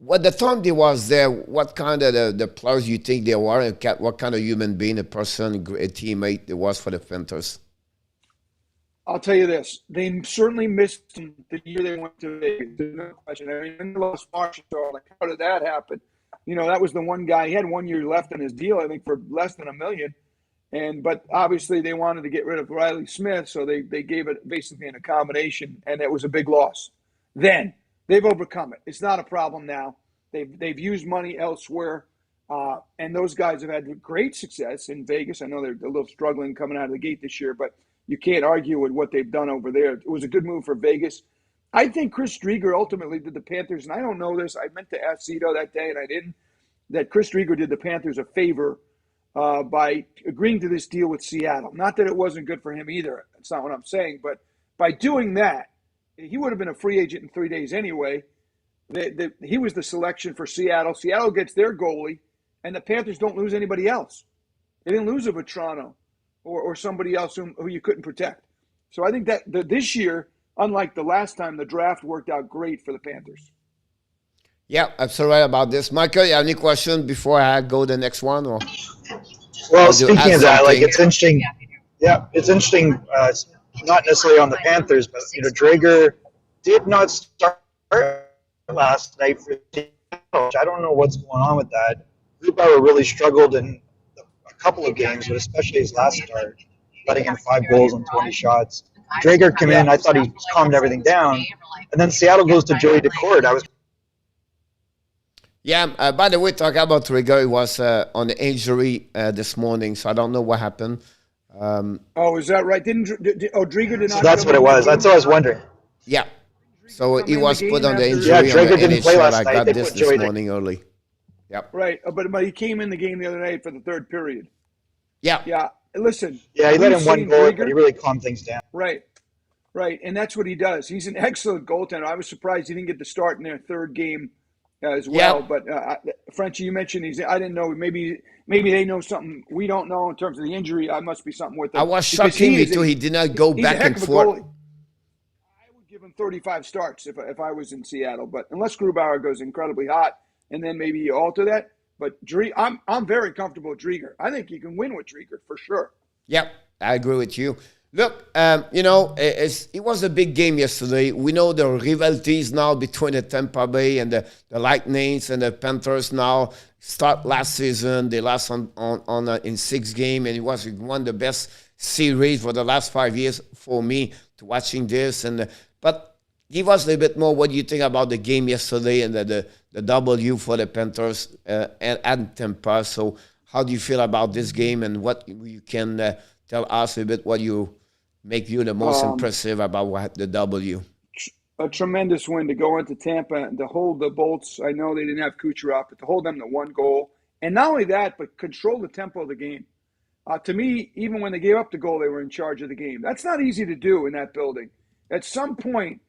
what the time they was there, what kind of the players you think they were, and what kind of human being, a person, a teammate they was for the Panthers? I'll tell you this. They certainly missed him the year they went to Vegas. There's no question. I mean, they lost Marchessault. Like, how did that happen? That was the one guy. He had 1 year left in his deal, I think, for less than $1 million. But obviously they wanted to get rid of Riley Smith, so they gave it basically an accommodation, and it was a big loss. Then they've overcome it. It's not a problem now. They've used money elsewhere, and those guys have had great success in Vegas. I know they're a little struggling coming out of the gate this year, but you can't argue with what they've done over there. It was a good move for Vegas. I think Chris Driedger ultimately did the Panthers, and I don't know this. I meant to ask Zito that day, and I didn't, that Chris Driedger did the Panthers a favor by agreeing to this deal with Seattle. Not that it wasn't good for him either. That's not what I'm saying. But by doing that, he would have been a free agent in 3 days anyway. He was the selection for Seattle. Seattle gets their goalie, and the Panthers don't lose anybody else. They didn't lose a Vetrano or somebody else who you couldn't protect. So I think that this year, unlike the last time, the draft worked out great for the Panthers. Yeah, absolutely right about this. Michael, you have any questions before I go to the next one? Or well, speaking of that, it's interesting. Yeah, it's interesting. Not necessarily on the Panthers, but Driedger did not start last night for Seattle. I don't know what's going on with that. Grubauer really struggled in a couple of games, but especially his last start, letting in 5 goals and 20 shots. Driedger came in. I thought he calmed everything down, and then Seattle goes to Joey Daccord. Yeah, by the way, talking about Driedger, he was on the injury this morning, so I don't know what happened. Is that right? Driedger did not? So that's what it was. That's what I was wondering. Yeah. So he was put on the injury. Yeah, Driedger didn't play last night. I got this morning early. Yep. Right, but he came in the game the other night for the third period. Yeah. Yeah. Listen. Yeah, he let in 1 goal, but he really calmed things down. Right. And that's what he does. He's an excellent goaltender. I was surprised he didn't get the start in their third game as well. But Frenchy, you mentioned I didn't know. Maybe they know something we don't know in terms of the injury. I must be something with him. I was shocking me too. He did not go back and forth. I would give him 35 starts if I was in Seattle. But unless Grubauer goes incredibly hot, and then maybe you alter that. But I'm very comfortable with Drieger. I think you can win with Drieger for sure. Yep, I agree with you. Look, it was a big game yesterday. We know the rivalities now between the Tampa Bay and the Lightnings and the Panthers now start last season. They lost in 6 games, and it was one of the best series for the last 5 years for me to watching this. But give us a little bit more what you think about the game yesterday and the W for the Panthers and Tampa. So how do you feel about this game, and what you can tell us a bit what you make you the most impressive about the W? A tremendous win to go into Tampa and to hold the Bolts. I know they didn't have Kucherov, but to hold them to 1 goal. And not only that, but control the tempo of the game. To me, even when they gave up the goal, they were in charge of the game. That's not easy to do in that building. At some point,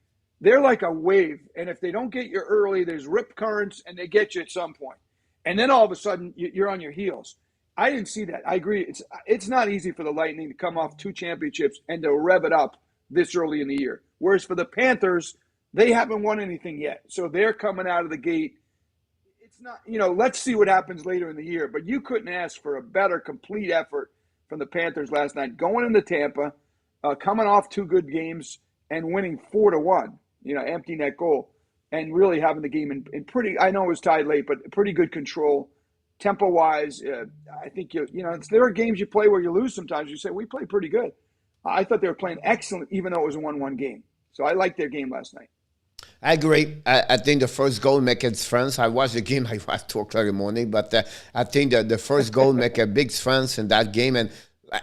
they're like a wave. And if they don't get you early, there's rip currents, and they get you at some point. And then all of a sudden, you're on your heels. I didn't see that. I agree. It's not easy for the Lightning to come off 2 championships and to rev it up this early in the year. Whereas for the Panthers, they haven't won anything yet. So they're coming out of the gate. It's not, let's see what happens later in the year. But you couldn't ask for a better complete effort from the Panthers last night. Going into Tampa, coming off 2 good games and winning 4-1, empty net goal, and really having the game in pretty, I know it was tied late, but pretty good control. Tempo-wise, I think, there are games you play where you lose sometimes. You say, we played pretty good. I thought they were playing excellent, even though it was a 1-1 game. So I liked their game last night. I agree. I think the first goal make a difference. I watched the game. I watched 2 o'clock in the morning, but I think that the first goal make a big difference in that game. And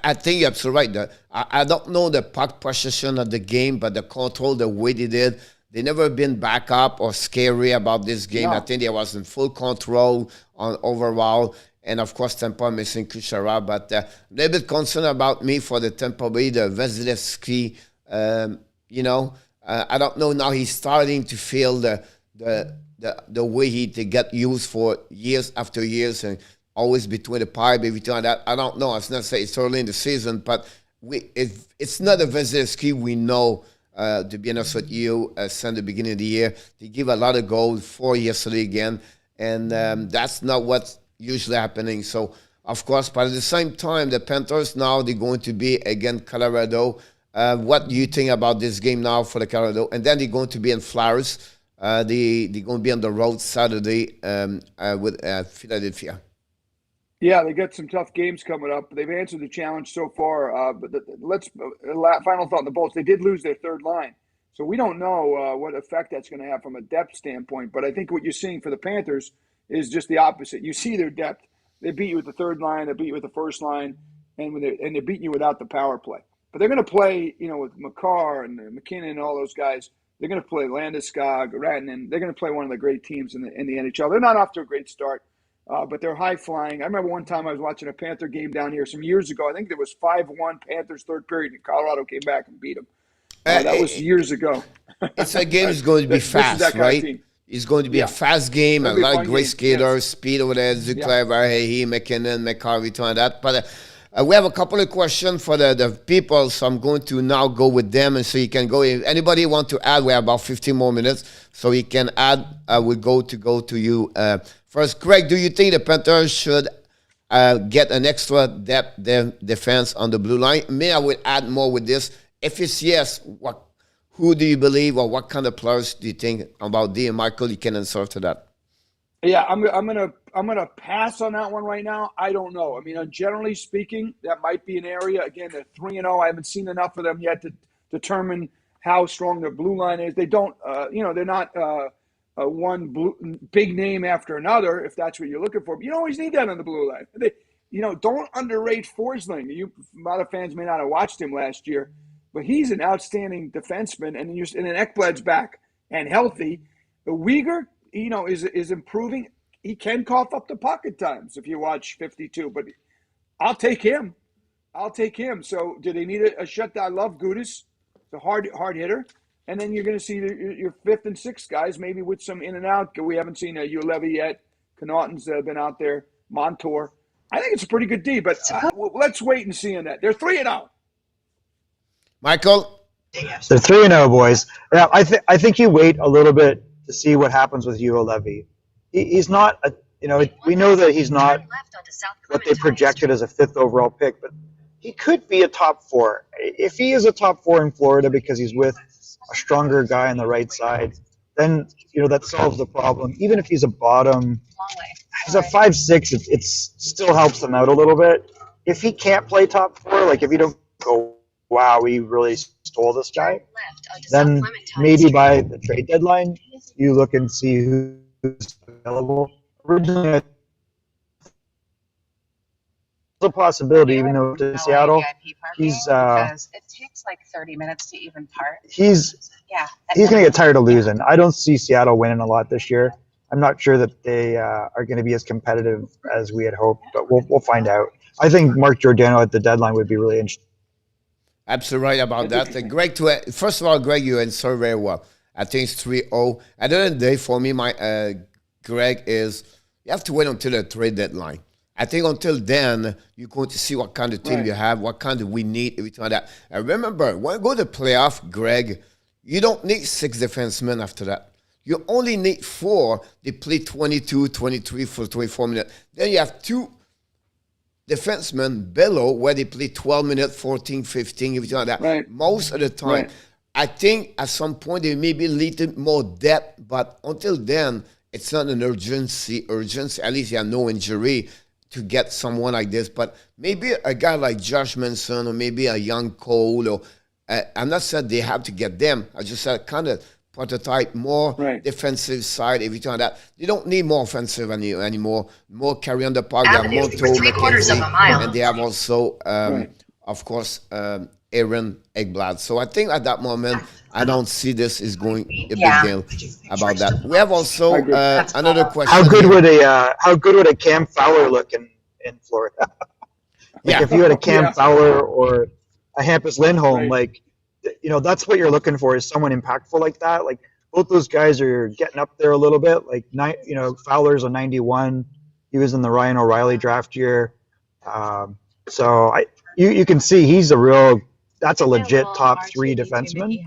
I think you're absolutely right. I don't know the puck possession of the game, but the control, the way they did, they never been back up or scary about this game. No. I think they was in full control on overall. And, of course, Tampa missing Kucherov. But a little bit concerned about me for the Tampa Bay, the Vasilevsky. I don't know now. He's starting to feel the way he to get used for years after years and always between the pipe, everything that. I don't know. I was not say it's early in the season, but it's not a Vasilevsky we know. To be honest with you, since the beginning of the year, they give a lot of goals, 4 yesterday again, and that's not what's usually happening. So, of course, but at the same time, the Panthers now they're going to be against Colorado. What do you think about this game now for the Colorado? And then they're going to be in Flowers. They're going to be on the road Saturday with Philadelphia. Yeah, they got some tough games coming up. They've answered the challenge so far. But final thought on the Bolts. They did lose their 3rd line. So we don't know what effect that's going to have from a depth standpoint. But I think what you're seeing for the Panthers is just the opposite. You see their depth. They beat you with the 3rd line. They beat you with the 1st line. And they're beating you without the power play. But they're going to play, with McCarr and McKinnon and all those guys. They're going to play Landeskog, Rantanen. They're going to play one of the great teams in the NHL. They're not off to a great start. But they're high-flying. I remember one time I was watching a Panther game down here some years ago. I think there was 5-1 Panthers 3rd period, and Colorado came back and beat them. That was years ago. It's a game is going to be fast, right? It's going to be a fast game. A lot of great skaters, speed over there, Zuclair, Verhey, McKinnon, McCarvey, and that. But we have a couple of questions for the people, so I'm going to now go with them, and so you can go. If anybody want to add, we have about 15 more minutes, so you can add. We'll go to you. First, Craig, do you think the Panthers should get an extra depth defense on the blue line? Me, I would add more with this. If it's yes, who do you believe, or what kind of players do you think about D and Michael? You can answer to that. Yeah, I'm gonna pass on that one right now. I don't know. I mean, generally speaking, that might be an area. Again, they're 3-0. I haven't seen enough of them yet to determine how strong their blue line is. They don't, they're not one big name after another, if that's what you're looking for. But you don't always need that on the blue line. Don't underrate Forsling. A lot of fans may not have watched him last year, but he's an outstanding defenseman. And then Ekblad's back and healthy. The Uyghur, is improving. He can cough up the puck at times if you watch 52, but I'll take him. So do they need a shutdown? I love Gudis. It's a hard hitter. And then you're going to see your 5th and 6th guys, maybe with some in and out. We haven't seen Ulevy yet. Connaughton's been out there. Montour. I think it's a pretty good D, but let's wait and see on that. They're 3-0. Michael? They're 3-0, boys. Yeah, I think you wait a little bit to see what happens with Ulevy. He's not we know that he's not what they projected as a 5th overall pick, but he could be a top 4. If he is a top 4 in Florida because he's with a stronger guy on the right side, then that solves the problem. Even if he's a 5'6", it still helps them out a little bit. If he can't play top 4, like if you don't go, wow, we really stole this guy, then maybe by the trade deadline you look and see who's available. Originally, a possibility, even though in Seattle, he's because it takes like 30 minutes to even park. He's going to get tired of losing. I don't see Seattle winning a lot this year. I'm not sure that they are going to be as competitive as we had hoped, but we'll find out. I think Mark Giordano at the deadline would be really interesting. Absolutely right about that. Greg, first of all, Greg, you answered very well. I think it's 3-0. At the end of the day, for me, Greg, is you have to wait until the trade deadline. I think until then, you're going to see what kind of team you have, what kind of we need, everything like that. And remember, when you go to the playoff, Greg, you don't need 6 defensemen after that. You only need 4. They play 22, 23 for 24 minutes. Then you have 2 defensemen below where they play 12 minutes, 14, 15, everything like that. Right. Most of the time. Right. I think at some point they may be a little more depth, but until then, it's not an urgency. At least you have no injury to get someone like this. But maybe a guy like Josh Manson or maybe a young Cole. Or I'm not saying they have to get them. I just said kind of prototype, more defensive side, everything like that. They don't need more offensive anymore. More carry on the puck. They have Monto, McKenzie, and they have also, of course, Aaron Ekblad. So I think at that moment, I don't see this is going a big deal about that. We have also another question. How good would a Cam Fowler look in Florida? If you had a Cam Fowler or a Hampus Lindholm, that's what you're looking for, is someone impactful like that. Like both those guys are getting up there a little bit. Like Fowler's a 91. He was in the Ryan O'Reilly draft year. So you can see he's that's a legit top 3 defenseman.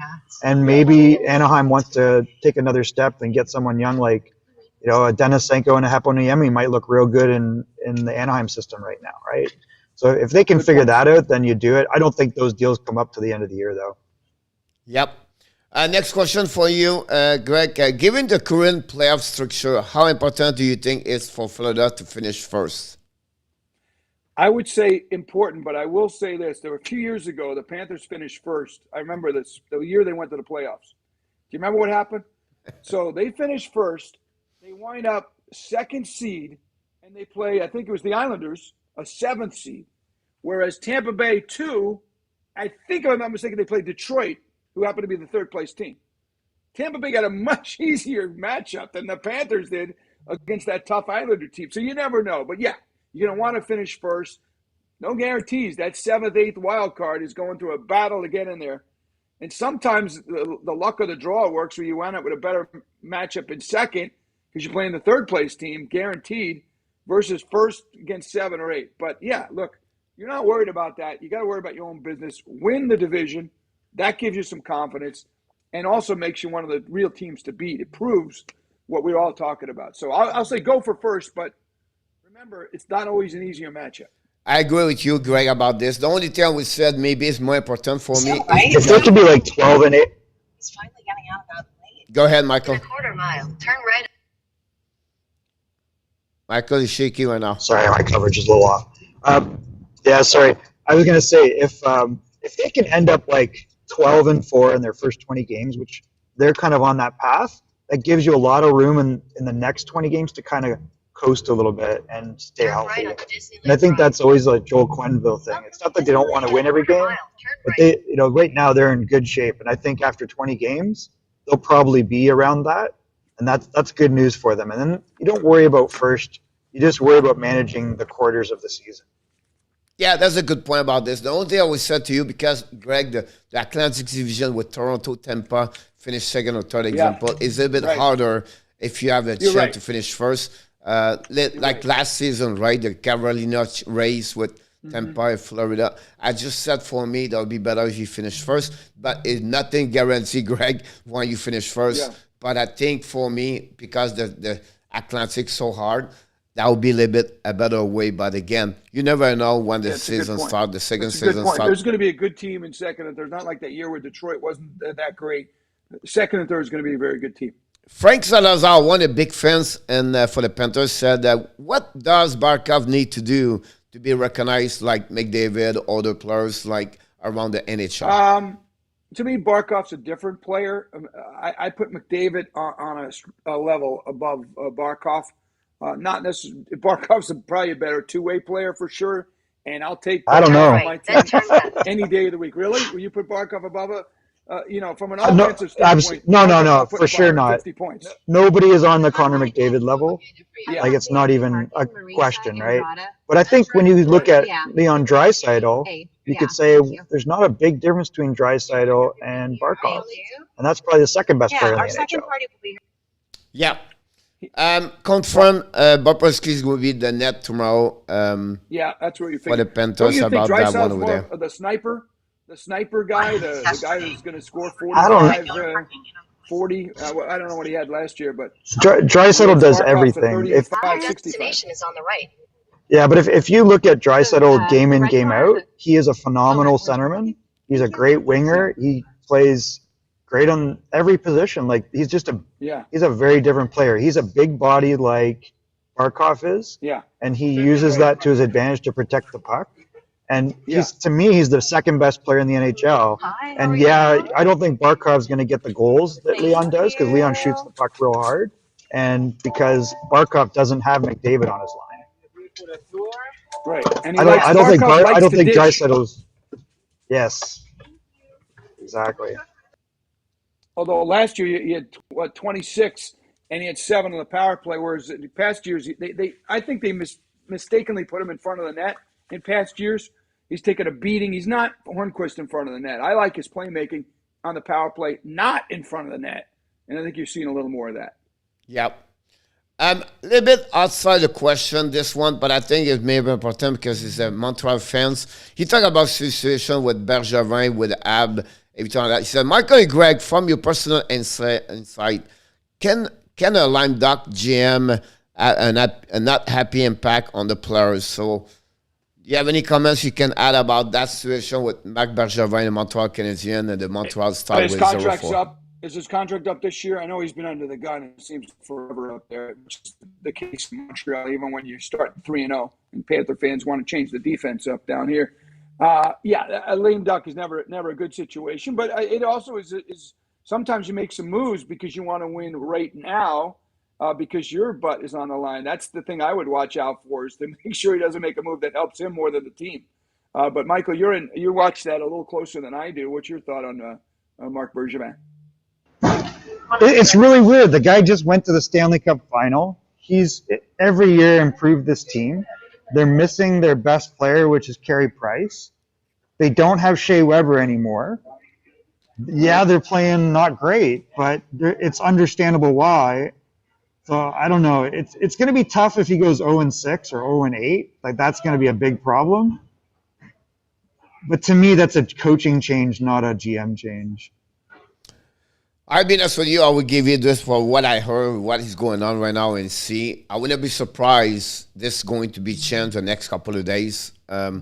And maybe Anaheim wants to take another step and get someone young like, a Denisenko and a Heponiemi might look real good in the Anaheim system right now, right? So if they can figure that out, then you do it. I don't think those deals come up to the end of the year, though. Yep. Next question for you, Greg. Given the current playoff structure, how important do you think it is for Florida to finish first? I would say important, but I will say this. There were a few years ago, the Panthers finished first. I remember this, the year they went to the playoffs. Do you remember what happened? So they finished first. They wind up 2nd seed, and they play, I think it was the Islanders, a 7th seed. Whereas Tampa Bay 2, I think if I'm not mistaken, they played Detroit, who happened to be the 3rd place team. Tampa Bay got a much easier matchup than the Panthers did against that tough Islander team. So you never know. But yeah, you're going to want to finish first. No guarantees. That 7th, 8th wild card is going through a battle to get in there. And sometimes the luck of the draw works where you wind up with a better matchup in second because you're playing the 3rd place team, guaranteed, versus first against 7 or 8. But yeah, look, you're not worried about that. You got to worry about your own business. Win the division. That gives you some confidence and also makes you one of the real teams to beat. It proves what we're all talking about. So I'll say go for first, but remember, it's not always an easier matchup. I agree with you, Greg, about this. The only thing we said maybe is more important for me. If there could be like 12 and 8. He's finally getting out about the lane. Go ahead, Michael. In a quarter mile, turn right. Michael is shaky right now. Sorry, my coverage is a little off. Sorry. I was going to say, if they can end up like 12-4 in their first 20 games, which they're kind of on that path, that gives you a lot of room in the next 20 games to kind of coast a little bit and stay healthy. And I think that's always a Joel Quenneville thing. It's not that they don't want to win every game, but they, right now they're in good shape. And I think after 20 games, they'll probably be around that. And that's good news for them. And then you don't worry about first. You just worry about managing the quarters of the season. Yeah, that's a good point about this. The only thing I would say to you, because, Greg, the Atlantic Division with Toronto, Tampa, finish 2nd or 3rd example, is a bit harder if you have a chance to finish first. Like last season, right, the Carolina race with Tampa and Florida. I just said for me that would be better if you finish first, but it's nothing guaranteed, Greg, when you finish first. Yeah. But I think for me, because the Atlantic's so hard, that would be a little bit a better way. But again, you never know when the That's a good season point. starts, the second That's a good season point. starts. There's going to be a good team in second and third. Not like that year where Detroit wasn't that great. Second and third is going to be a very good team. Frank Salazar, one of the big fans and for the Panthers, said that what does Barkov need to do to be recognized like McDavid, other players like around the NHL? To me, Barkov's a different player. I put McDavid on a level above Barkov. Not necessarily. Barkov's probably a better two-way player for sure, and I'll take. I don't know. On my team any day of the week. Really? Will you put Barkov above it? From an offensive standpoint, no, for sure not. 50 points. Nobody is on the Connor McDavid level. Yeah. Like, it's not even a question, right? But I think when you look at Leon Draisaitl, you could say there's not a big difference between Draisaitl and Barkov. And that's probably the second best player in the NHL. Yeah. Confirm Bobrovsky will be the net tomorrow. Yeah, that's what you're thinking. For the Panthers about that one over there. The sniper guy, the guy who's going to score 45, 40. I don't know what he had last year, but Draisaitl does everything. Destination is on the right. Yeah, but if you look at Draisaitl game in, game out, he is a phenomenal centerman. He's a great winger. He plays great on every position. Like, he's just he's a very different player. He's a big body like Barkov is. Yeah. And he uses that to his advantage to protect the puck. And to me, he's the second best player in the NHL. And I don't think Barkov's going to get the goals that Leon does, because Leon shoots the puck real hard, and because Barkov doesn't have McDavid on his line. Right. And I don't think Draisaitl's. Yes. Exactly. Although last year he had 26, and he had 7 on the power play, whereas in past years I think they mistakenly put him in front of the net in past years. He's taken a beating. He's not Hornquist in front of the net. I like his playmaking on the power play, not in front of the net. And I think you're seeing a little more of that. Yep. A little bit outside the question, this one, but I think it may be important because he's a Montreal fans. He talked about situation with Bergevin, with Ab, everything like that. He said, Michael and Greg, from your personal insight, can a Lime Duck GM a not happy impact on the players? So, do you have any comments you can add about that situation with Marc Bergevin and Montreal Canadiens and the Montreal start with 0-4? Is his contract up this year? I know he's been under the gun. It seems forever up there, which is the case in Montreal, even when you start 3-0. And Panther fans want to change the defense up down here. A lame duck is never a good situation. But it also is sometimes you make some moves because you want to win right now. Because your butt is on the line. That's the thing I would watch out for, is to make sure he doesn't make a move that helps him more than the team. But Michael, you watch that a little closer than I do. What's your thought on Marc Bergevin? It's really weird. The guy just went to the Stanley Cup final. He's every year improved this team. They're missing their best player, which is Carey Price. They don't have Shea Weber anymore. Yeah, they're playing not great, but it's understandable why. So I don't know. It's going to be tough if he goes 0-6 or 0-8. Like, that's going to be a big problem. But to me, that's a coaching change, not a GM change. I'll be honest with you. I would give you this for what I heard, what is going on right now in C. I wouldn't be surprised this is going to be changed the next couple of days. I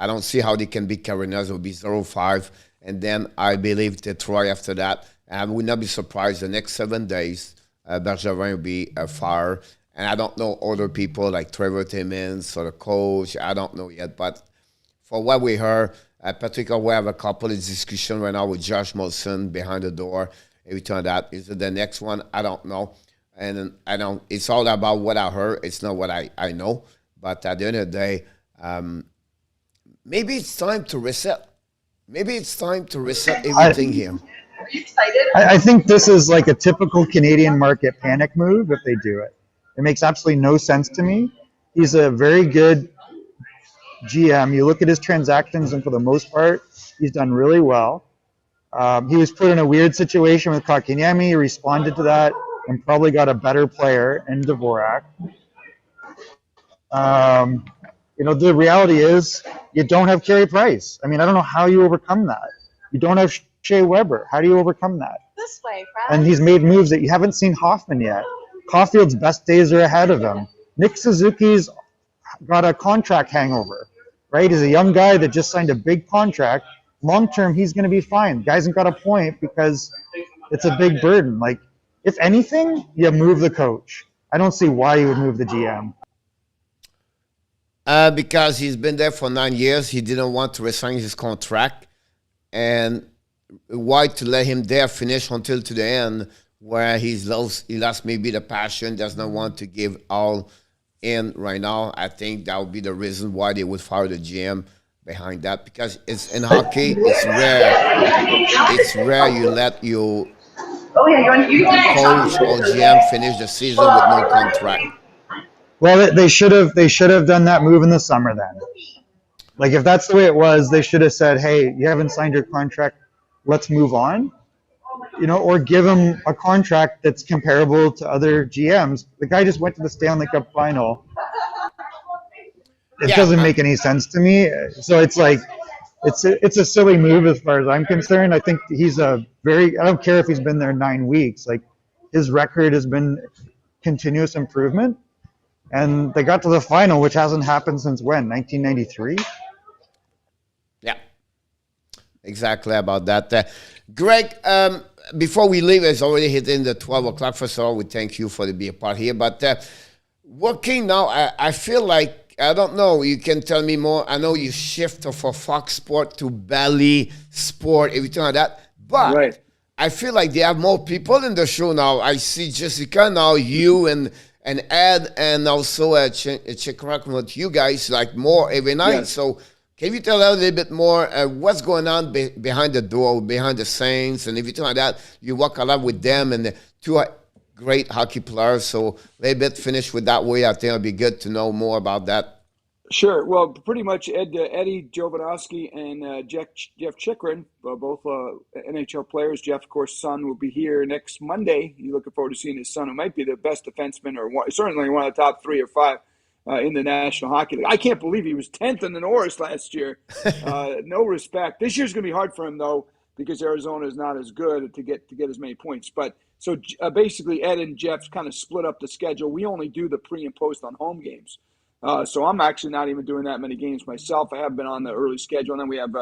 don't see how they can beat Carolinas. It will be 0-5. And then I believe Detroit after that. And I would not be surprised the next 7 days. Bergevin will be fired. And I don't know other people like Trevor Timmins or the coach. I don't know yet. But for what we heard, particularly we have a couple of discussions right now with Josh Molson behind the door. Every time that is it the next one? I don't know. And I don't. It's all about what I heard. It's not what I know. But at the end of the day, maybe it's time to reset. Maybe it's time to reset everything here. Are you excited? I think this is like a typical Canadian market panic move if they do it. It makes absolutely no sense to me. He's a very good GM. You look at his transactions, and for the most part, he's done really well. He was put in a weird situation with Kotkaniemi. He responded to that and probably got a better player in Dvorak. The reality is you don't have Carey Price. I mean, I don't know how you overcome that. You don't have Shea Weber. How do you overcome that? This way, Fred. And he's made moves that you haven't seen Hoffman yet. Caulfield's best days are ahead of him. Nick Suzuki's got a contract hangover, right? He's a young guy that just signed a big contract. Long term, he's going to be fine. The guy hasn't got a point because it's a big burden. Like, if anything, you move the coach. I don't see why you would move the GM. Because he's been there for 9 years. He didn't want to resign his contract. And why to let him there finish until to the end where he lost maybe the passion, does not want to give all in right now. I think that would be the reason why they would fire the GM behind that, because it's in hockey, it's rare you let your coach or GM finish the season with no contract. Well, they should have done that move in the summer then. Like, if that's the way it was, they should have said, hey, you haven't signed your contract, let's move on. Or give him a contract that's comparable to other GMs. The guy just went to the Stanley Cup final. It doesn't make any sense to me. So it's like, it's a silly move as far as I'm concerned. I think he's I don't care if he's been there 9 weeks. Like, his record has been continuous improvement. And they got to the final, which hasn't happened since when? 1993? Yeah, exactly about that. Greg, before we leave, it's already hitting the 12 o'clock. First of all, we thank you for being a part here. But working now, I feel like, I don't know, you can tell me more. I know you shift from Fox Sport to Bally Sport, everything like that. But right. I feel like they have more people in the show now. I see Jessica now, you and Ed, and also check with you guys, like more every night. Yes. So can you tell us a little bit more what's going on behind the door, behind the scenes, and everything like that? You work a lot with them, and the two great hockey players. So a little bit finish with that way. I think it'll be good to know more about that. Sure. Well, pretty much Eddie Jovanovski and Jeff Chychrun, both NHL players. Jeff, of course, son will be here next Monday. You're looking forward to seeing his son, who might be the best defenseman, or certainly one of the top 3 or 5 in the National Hockey League. I can't believe he was 10th in the Norris last year. No respect. This year's going to be hard for him, though, because Arizona is not as good to get as many points. But so basically, Ed and Jeff kind of split up the schedule. We only do the pre and post on home games. So I'm actually not even doing that many games myself. I have been on the early schedule. And then we have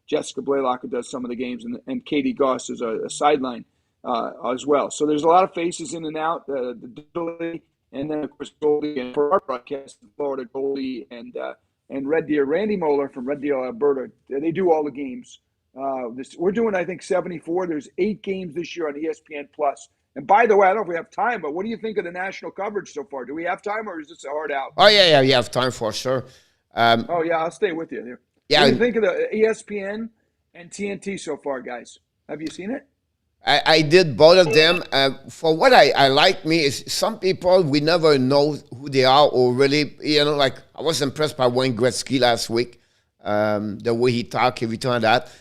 Jessica Blaylock, who does some of the games, and Katie Goss is a sideline as well. So there's a lot of faces in and out. The Billy, and then, of course, Goldie, and for our broadcast, Florida, Goldie, and Red Deer, Randy Moeller from Red Deer, Alberta. They do all the games. We're doing, I think, 74. There's 8 games this year on ESPN+. And by the way, I don't know if we have time, but what do you think of the national coverage so far? Do we have time, or is this a hard out? Oh, yeah, you have time for sure. I'll stay with you here. Yeah. What do you think of the ESPN and TNT so far, guys? Have you seen it? I did both of them. For what I like is some people, we never know who they are, or really, like I was impressed by Wayne Gretzky last week, the way he talked, everything like that.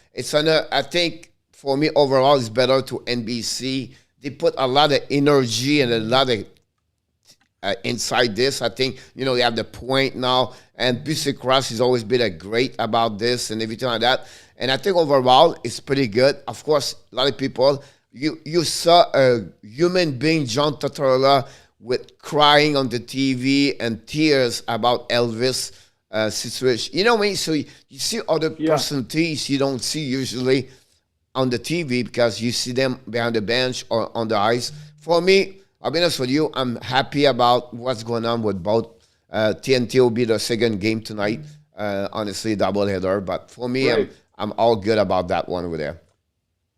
I think for me overall, it's better to NBC. They put a lot of energy and a lot of inside this. I think, they have the point now. And Busey Cross has always been great about this and everything like that. And I think overall, it's pretty good. Of course, a lot of people, you saw a human being, John Tortorella, with crying on the TV and tears about Elvis situation. You know what I mean? So you see other personalities you don't see usually on the TV, because you see them behind the bench or on the ice. For me, I'll be honest with you, I'm happy about what's going on with both. TNT will be the second game tonight, honestly, doubleheader. But for me, right. I'm all good about that one over there.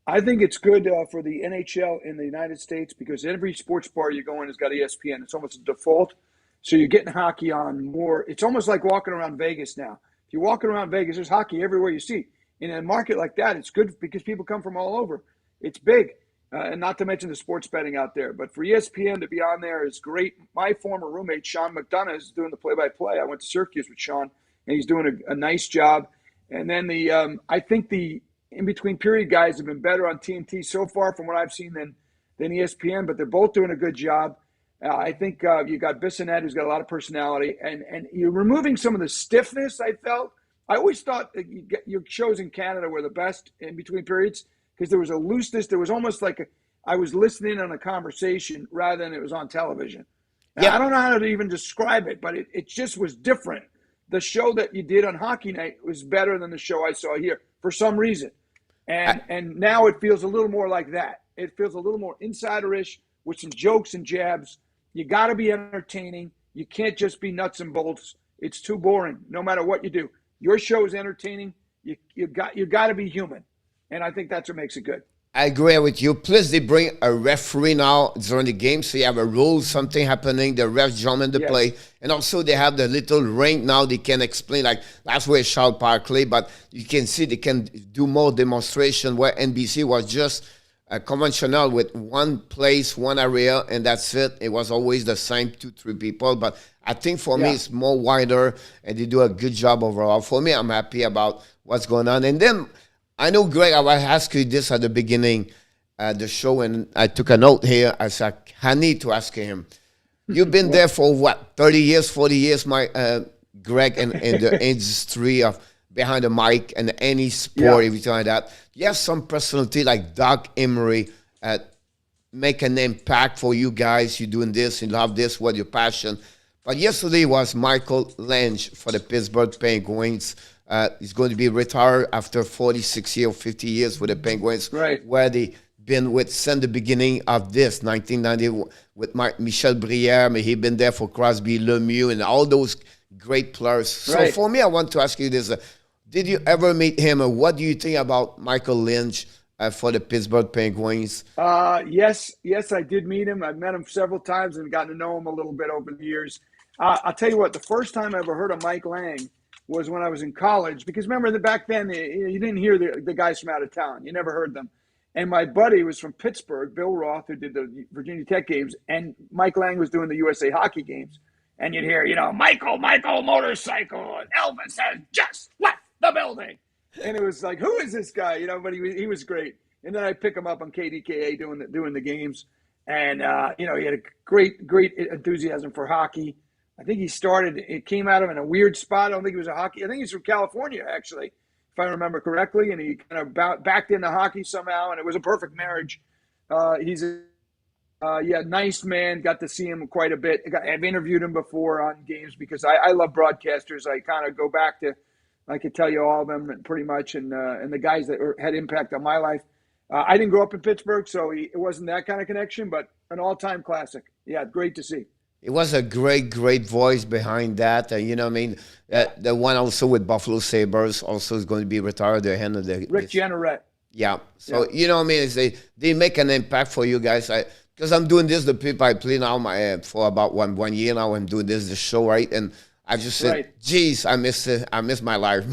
I think it's good for the NHL in the United States, because every sports bar you go in has got ESPN. It's almost a default. So you're getting hockey on more. It's almost like walking around Vegas now. If you're walking around Vegas, there's hockey everywhere you see. In a market like that, it's good because people come from all over. It's big, and not to mention the sports betting out there. But for ESPN to be on there is great. My former roommate, Sean McDonough, is doing the play-by-play. I went to Syracuse with Sean, and he's doing a nice job. And then I think the in-between period guys have been better on TNT so far from what I've seen than ESPN, but they're both doing a good job. I think you got Bissonnette, who's got a lot of personality, and you're removing some of the stiffness, I felt. I always thought that your shows in Canada were the best in between periods, because there was a looseness. There was almost like I was listening on a conversation rather than it was on television. I Yep. don't know how to even describe it, but it just was different. The show that you did on Hockey Night was better than the show I saw here for some reason. I, And now it feels a little more like that. It feels a little more insider-ish with some jokes and jabs. You got to be entertaining. You can't just be nuts and bolts. It's too boring no matter what you do. Your show is entertaining. You got to be human. And I think that's what makes it good. I agree with you. Plus, they bring a referee now during the game, so you have a rule, something happening, the ref jump into Yes. play. And also, they have the little ring now they can explain, like that's where Charles Barkley, but you can see they can do more demonstration where NBC was just a conventional with one place, one area, and that's it. It was always the same 2, 3 people. But I think for me, Yeah. it's more wider, and they do a good job overall. For me, I'm happy about what's going on. And then I know, Greg, I will ask you this at the beginning of the show, and I took a note here. I said, I need to ask him. You've been there for what, 30 years, 40 years, Greg, in the industry of behind the mic and any sport, Yeah. everything like that. You have some personality like Doug Emery make an impact for you guys. You're doing this, you love this, what your passion. But yesterday was Michael Lange for the Pittsburgh Penguins. He's going to be retired after 46 years, 50 years with the Penguins, Right. where they been with since the beginning of this, 1990, with Michel Briere. He's been there for Crosby, Lemieux, and all those great players. So Right. for me, I want to ask you this. Did you ever meet him, or what do you think about Michael Lynch for the Pittsburgh Penguins? Yes, I did meet him. I've met him several times and gotten to know him a little bit over the years. I'll tell you what, the first time I ever heard of Mike Lang was when I was in college. Because remember, back then, you didn't hear the guys from out of town. You never heard them. And my buddy was from Pittsburgh, Bill Roth, who did the Virginia Tech games, and Mike Lang was doing the USA hockey games. And you'd hear, Michael, motorcycle, and Elvis has just left the building. And it was like, who is this guy? But he was great. And then I pick him up on KDKA doing the games. And, he had a great enthusiasm for hockey. I think it came out of in a weird spot. I don't think he was I think he's from California, actually, if I remember correctly. And he kind of backed into hockey somehow, and it was a perfect marriage. He's a nice man. Got to see him quite a bit. I've interviewed him before on games because I love broadcasters. I kind of go back to, I could tell you all of them pretty much, and the guys that had impact on my life. I didn't grow up in Pittsburgh, so it wasn't that kind of connection, but an all-time classic. Yeah, great to see. It was a great voice behind that. The one also with Buffalo Sabres also is going to be retired at the end of the Rick Jenneret. Yeah. So, they make an impact for you guys. Because I'm doing this, the people I play now for about one year now, I'm doing the show, right? And I just said, Right. geez, I miss my life.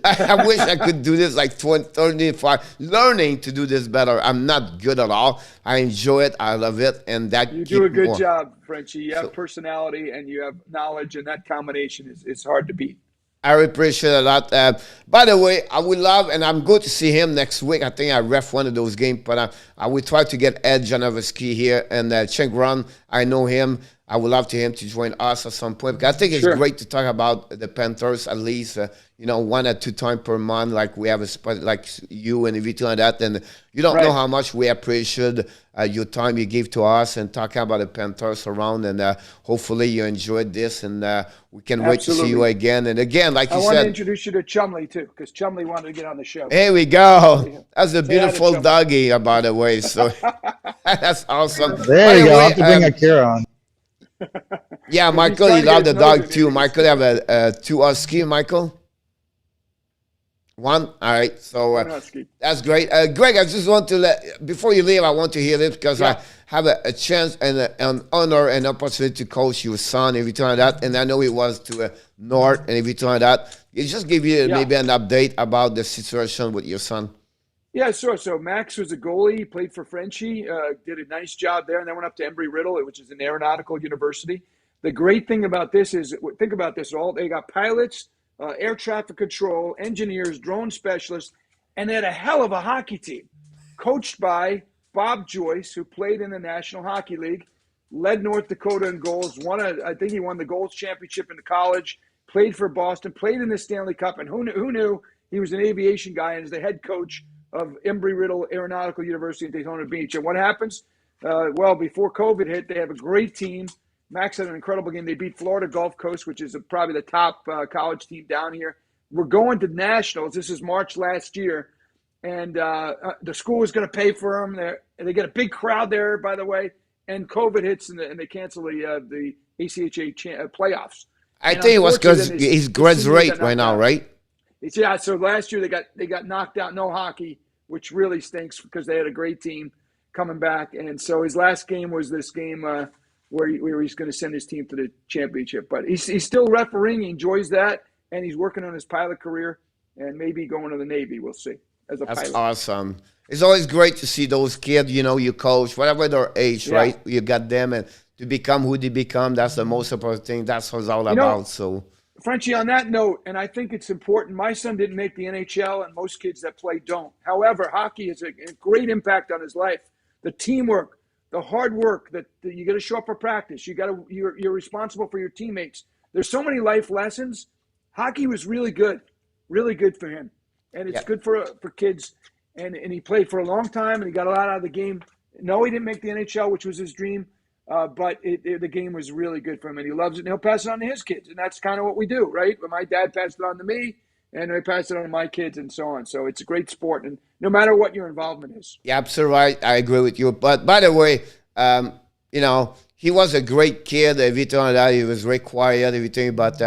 I wish I could do this like 20, 35, learning to do this better. I'm not good at all. I enjoy it. I love it. And that You do a good more. job, Frenchy. You have personality and you have knowledge, and that combination is hard to beat. I appreciate it a lot. By the way, I would love, and I'm going to see him next week. I think I ref one of those games, but I will try to get Ed Janoveski here. And Cheng Run, I know him. I would love to him to join us at some point. Because I think it's Sure. great to talk about the Panthers at least, 1 or 2 times per month. Like we have a spot like you and everything like that. And you don't know Right. how much we appreciate your time you give to us and talking about the Panthers around. And hopefully you enjoyed this, and we can wait to see you Absolutely. again. And again, like I you want to said, introduce you to Chumley, too, because Chumley wanted to get on the show. here we go. That's a Say hi to beautiful Chumley. doggy, by the way. So that's awesome. There By you the go. way, I'll have to bring Akira on. yeah, He's Michael, trying you to love get the his nose dog in too. it. Michael, have a 2 husky, Michael? 1? All right. So Husky. that's great. Greg, I just want to before you leave, I want to hear this because Yeah. I have a chance and an honor and opportunity to coach your son, everything like that. And I know it was to North and everything like that. It just give you Yeah. maybe an update about the situation with your son. Yeah, sure. So Max was a goalie. He played for Frenchy, did a nice job there, and then went up to Embry-Riddle, which is an aeronautical university. The great thing about this is, think about this, they got pilots, air traffic control, engineers, drone specialists, and they had a hell of a hockey team, coached by Bob Joyce, who played in the National Hockey League, led North Dakota in goals, I think he won the goals championship in college, played for Boston, played in the Stanley Cup, and who knew he was an aviation guy and is the head coach of Embry-Riddle Aeronautical University in Daytona Beach. And what happens? well, before COVID hit, they have a great team. Max had an incredible game. They beat Florida Gulf Coast, which is probably the top college team down here. We're going to nationals. This is March last year. And the school is going to pay for them. They get a big crowd there, by the way. And COVID hits, and they cancel the ACHA playoffs. I think it was because he's graduate right now, right? Yeah. So last year they got knocked out, no hockey, which really stinks because they had a great team coming back. And so his last game was this game where he's going to send his team to the championship. But he's still refereeing. He enjoys that, and he's working on his pilot career and maybe going to the Navy. We'll see. That's pilot. Awesome. It's always great to see those kids, you coach, whatever their age, right? You got them, and to become who they become, that's the most important thing. That's what it's all about. So, Frenchy, on that note, and I think it's important, my son didn't make the NHL, and most kids that play don't. However, hockey has a great impact on his life. The teamwork, the hard work, that you got to show up for practice. You're responsible for your teammates. There's so many life lessons. Hockey was really good for him. And it's good for kids. And he played for a long time, and he got a lot out of the game. No, he didn't make the NHL, which was his dream, but the game was really good for him, and he loves it, and he'll pass it on to his kids. And that's kind of what we do, right? But my dad passed it on to me, and I passed it on to my kids and so on. So it's a great sport, and no matter what your involvement is. Yeah, absolutely right. I agree with you. But by the way, he was a great kid. Everything like that. He was very quiet, everything, but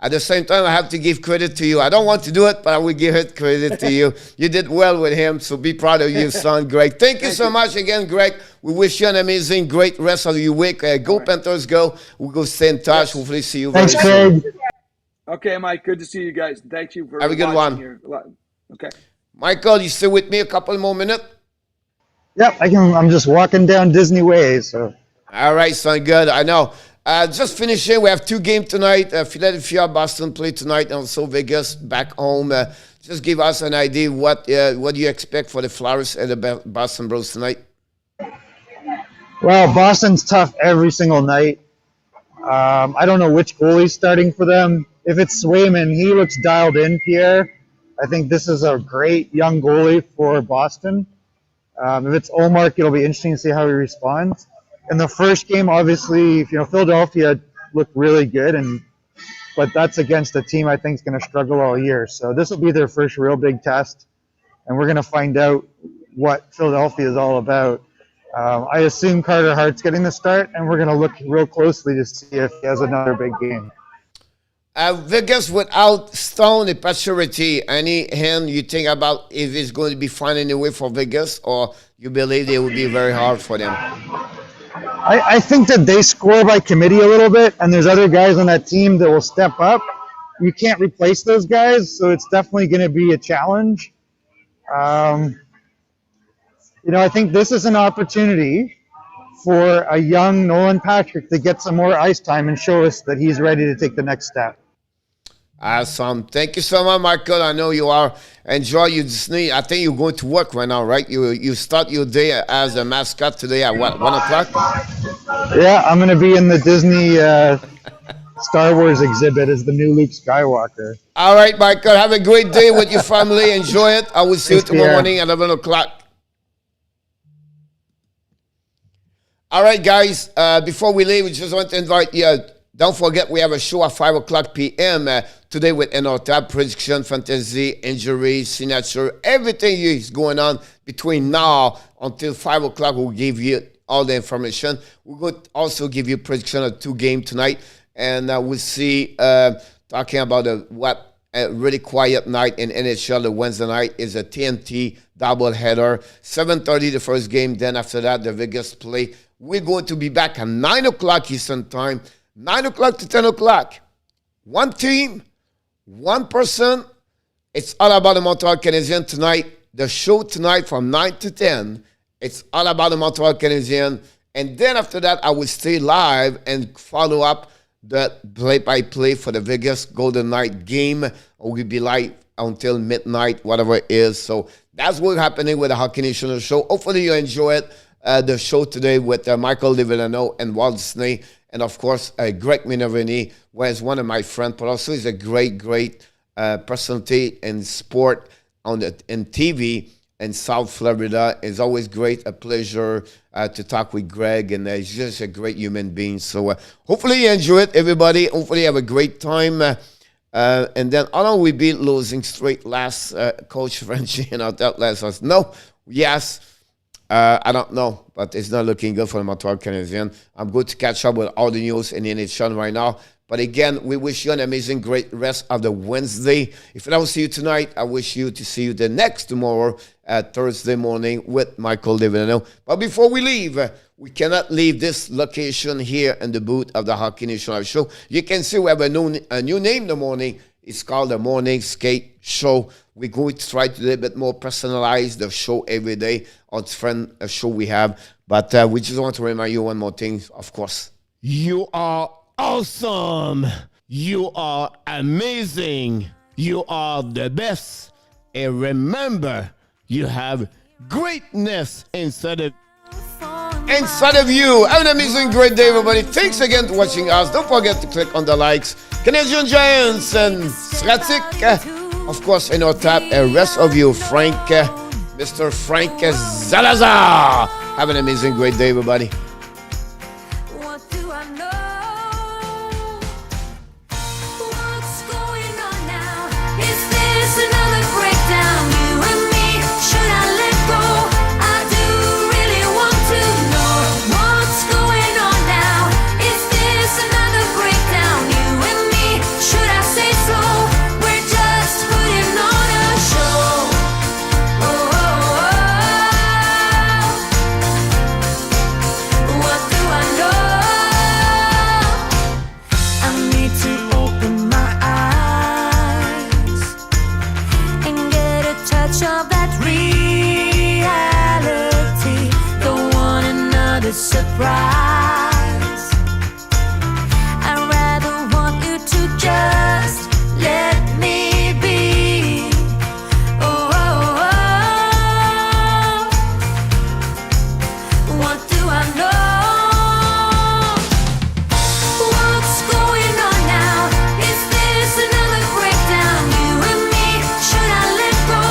at the same time, I have to give credit to you. I don't want to do it, but I will give it credit to you. You did well with him, so be proud of you, son, Greg. Thank you so much again, Greg. We wish you an amazing, great rest of your week. Go Panthers, go. We'll go stay in touch. Yes. Hopefully see you very soon. Okay, Mike. Good to see you guys. Thank you for have a good one. Here. Okay. Michael, you stay with me a couple more minutes? Yep, I can. I'm just walking down Disney Way, so. All right, son, good. I know. Just finishing, we have 2 games tonight. Philadelphia, Boston play tonight, and also Vegas back home. Just give us an idea what do you expect for the Flyers and the Boston Bruins tonight? Well, Boston's tough every single night. I don't know which goalie's starting for them. If it's Swayman, he looks dialed in, Pierre. I think this is a great young goalie for Boston. If it's Olmark, it'll be interesting to see how he responds. In the first game, obviously, Philadelphia looked really good, but that's against a team I think is going to struggle all year. So this will be their first real big test, and we're going to find out what Philadelphia is all about. I assume Carter Hart's getting the start, and we're going to look real closely to see if he has another big game. Vegas without Stone and Pacioretty, any hand you think about if it's going to be finding a way for Vegas, or you believe it will be very hard for them? I think that they score by committee a little bit, and there's other guys on that team that will step up. You can't replace those guys, so it's definitely going to be a challenge. I think this is an opportunity for a young Nolan Patrick to get some more ice time and show us that he's ready to take the next step. Awesome. Thank you so much, Michael. I know you are. Enjoy your Disney. I think you're going to work right now, right? You start your day as a mascot today at what, 1 o'clock? Yeah, I'm going to be in the Disney Star Wars exhibit as the new Luke Skywalker. All right, Michael. Have a great day with your family. Enjoy it. I will see you tomorrow morning at 11 o'clock. All right, guys. Before we leave, we just want to invite you. Don't forget, we have a show at 5 o'clock p.m. Today with NOTAB, prediction, fantasy, injury, signature, everything is going on between now until 5 o'clock. We'll give you all the information. We're going to also give you a prediction of 2 games tonight. And we'll see, talking about a really quiet night in NHL. The Wednesday night is a TNT doubleheader. 7:30 the first game. Then after that, the Vegas play. We're going to be back at 9 o'clock Eastern time. 9 o'clock to 10 o'clock. One team, one person. It's all about the Montreal Canadiens tonight. The show tonight from 9 to 10. It's all about the Montreal Canadiens. And then after that, I will stay live and follow up the play-by-play for the Vegas Golden Knight game. We'll be live until midnight, whatever it is. So that's what's happening with the Hockey Nation show. Hopefully you enjoy it. The show today with Michael Devellano and Walt Disney. And, of course, Greg Minervini, who is one of my friends, but also is a great personality in sport in TV. in South Florida. It's always a pleasure to talk with Greg, and he's just a great human being. So hopefully you enjoy it, everybody. Hopefully you have a great time. And then, how long we be losing straight last, Coach Frenchy, and that last us? No, yes. I don't know, but it's not looking good for the Montreal Canadiens. I'm going to catch up with all the news in the NHL right now. But again, we wish you an amazing, great rest of the Wednesday. If I don't see you tonight, I wish you to see you the next tomorrow, Thursday morning with Michael Devellano. But before we leave, we cannot leave this location here in the booth of the Hockey Nation Live Show. You can see we have a new name in the morning. It's called the Morning Skate Show. We're going to try to do a bit more personalize the show every day on different show we have. But we just want to remind you one more thing, of course. You are awesome. You are amazing. You are the best. And remember, you have greatness inside of you. Have an amazing, great day, everybody. Thanks again for watching us. Don't forget to click on the likes. Canadian Giants and Stratic. Of course, in our tab, the rest of you, Frank, Mr. Frank Zalazar. Have an amazing, great day, everybody. Surprise. I'd rather want you to just let me be. Oh, oh, oh. What do I know? What's going on now? Is this another breakdown? You and me, should I let go?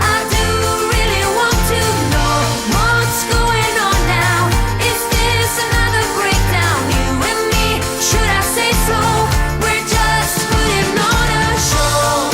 I do really want to know what's going on now. Is this another breakdown? You and me, should I say so? We're just putting on a show.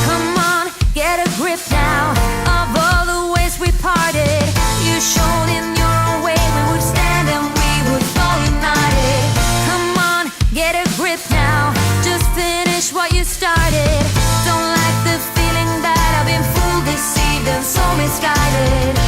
Come on, get a grip now of all the ways we parted. You showed in your own way we would stand and we would fall united. Come on, get a grip now. Just finish what you started. Don't like the feeling that I've been fooled, deceived, and so misguided.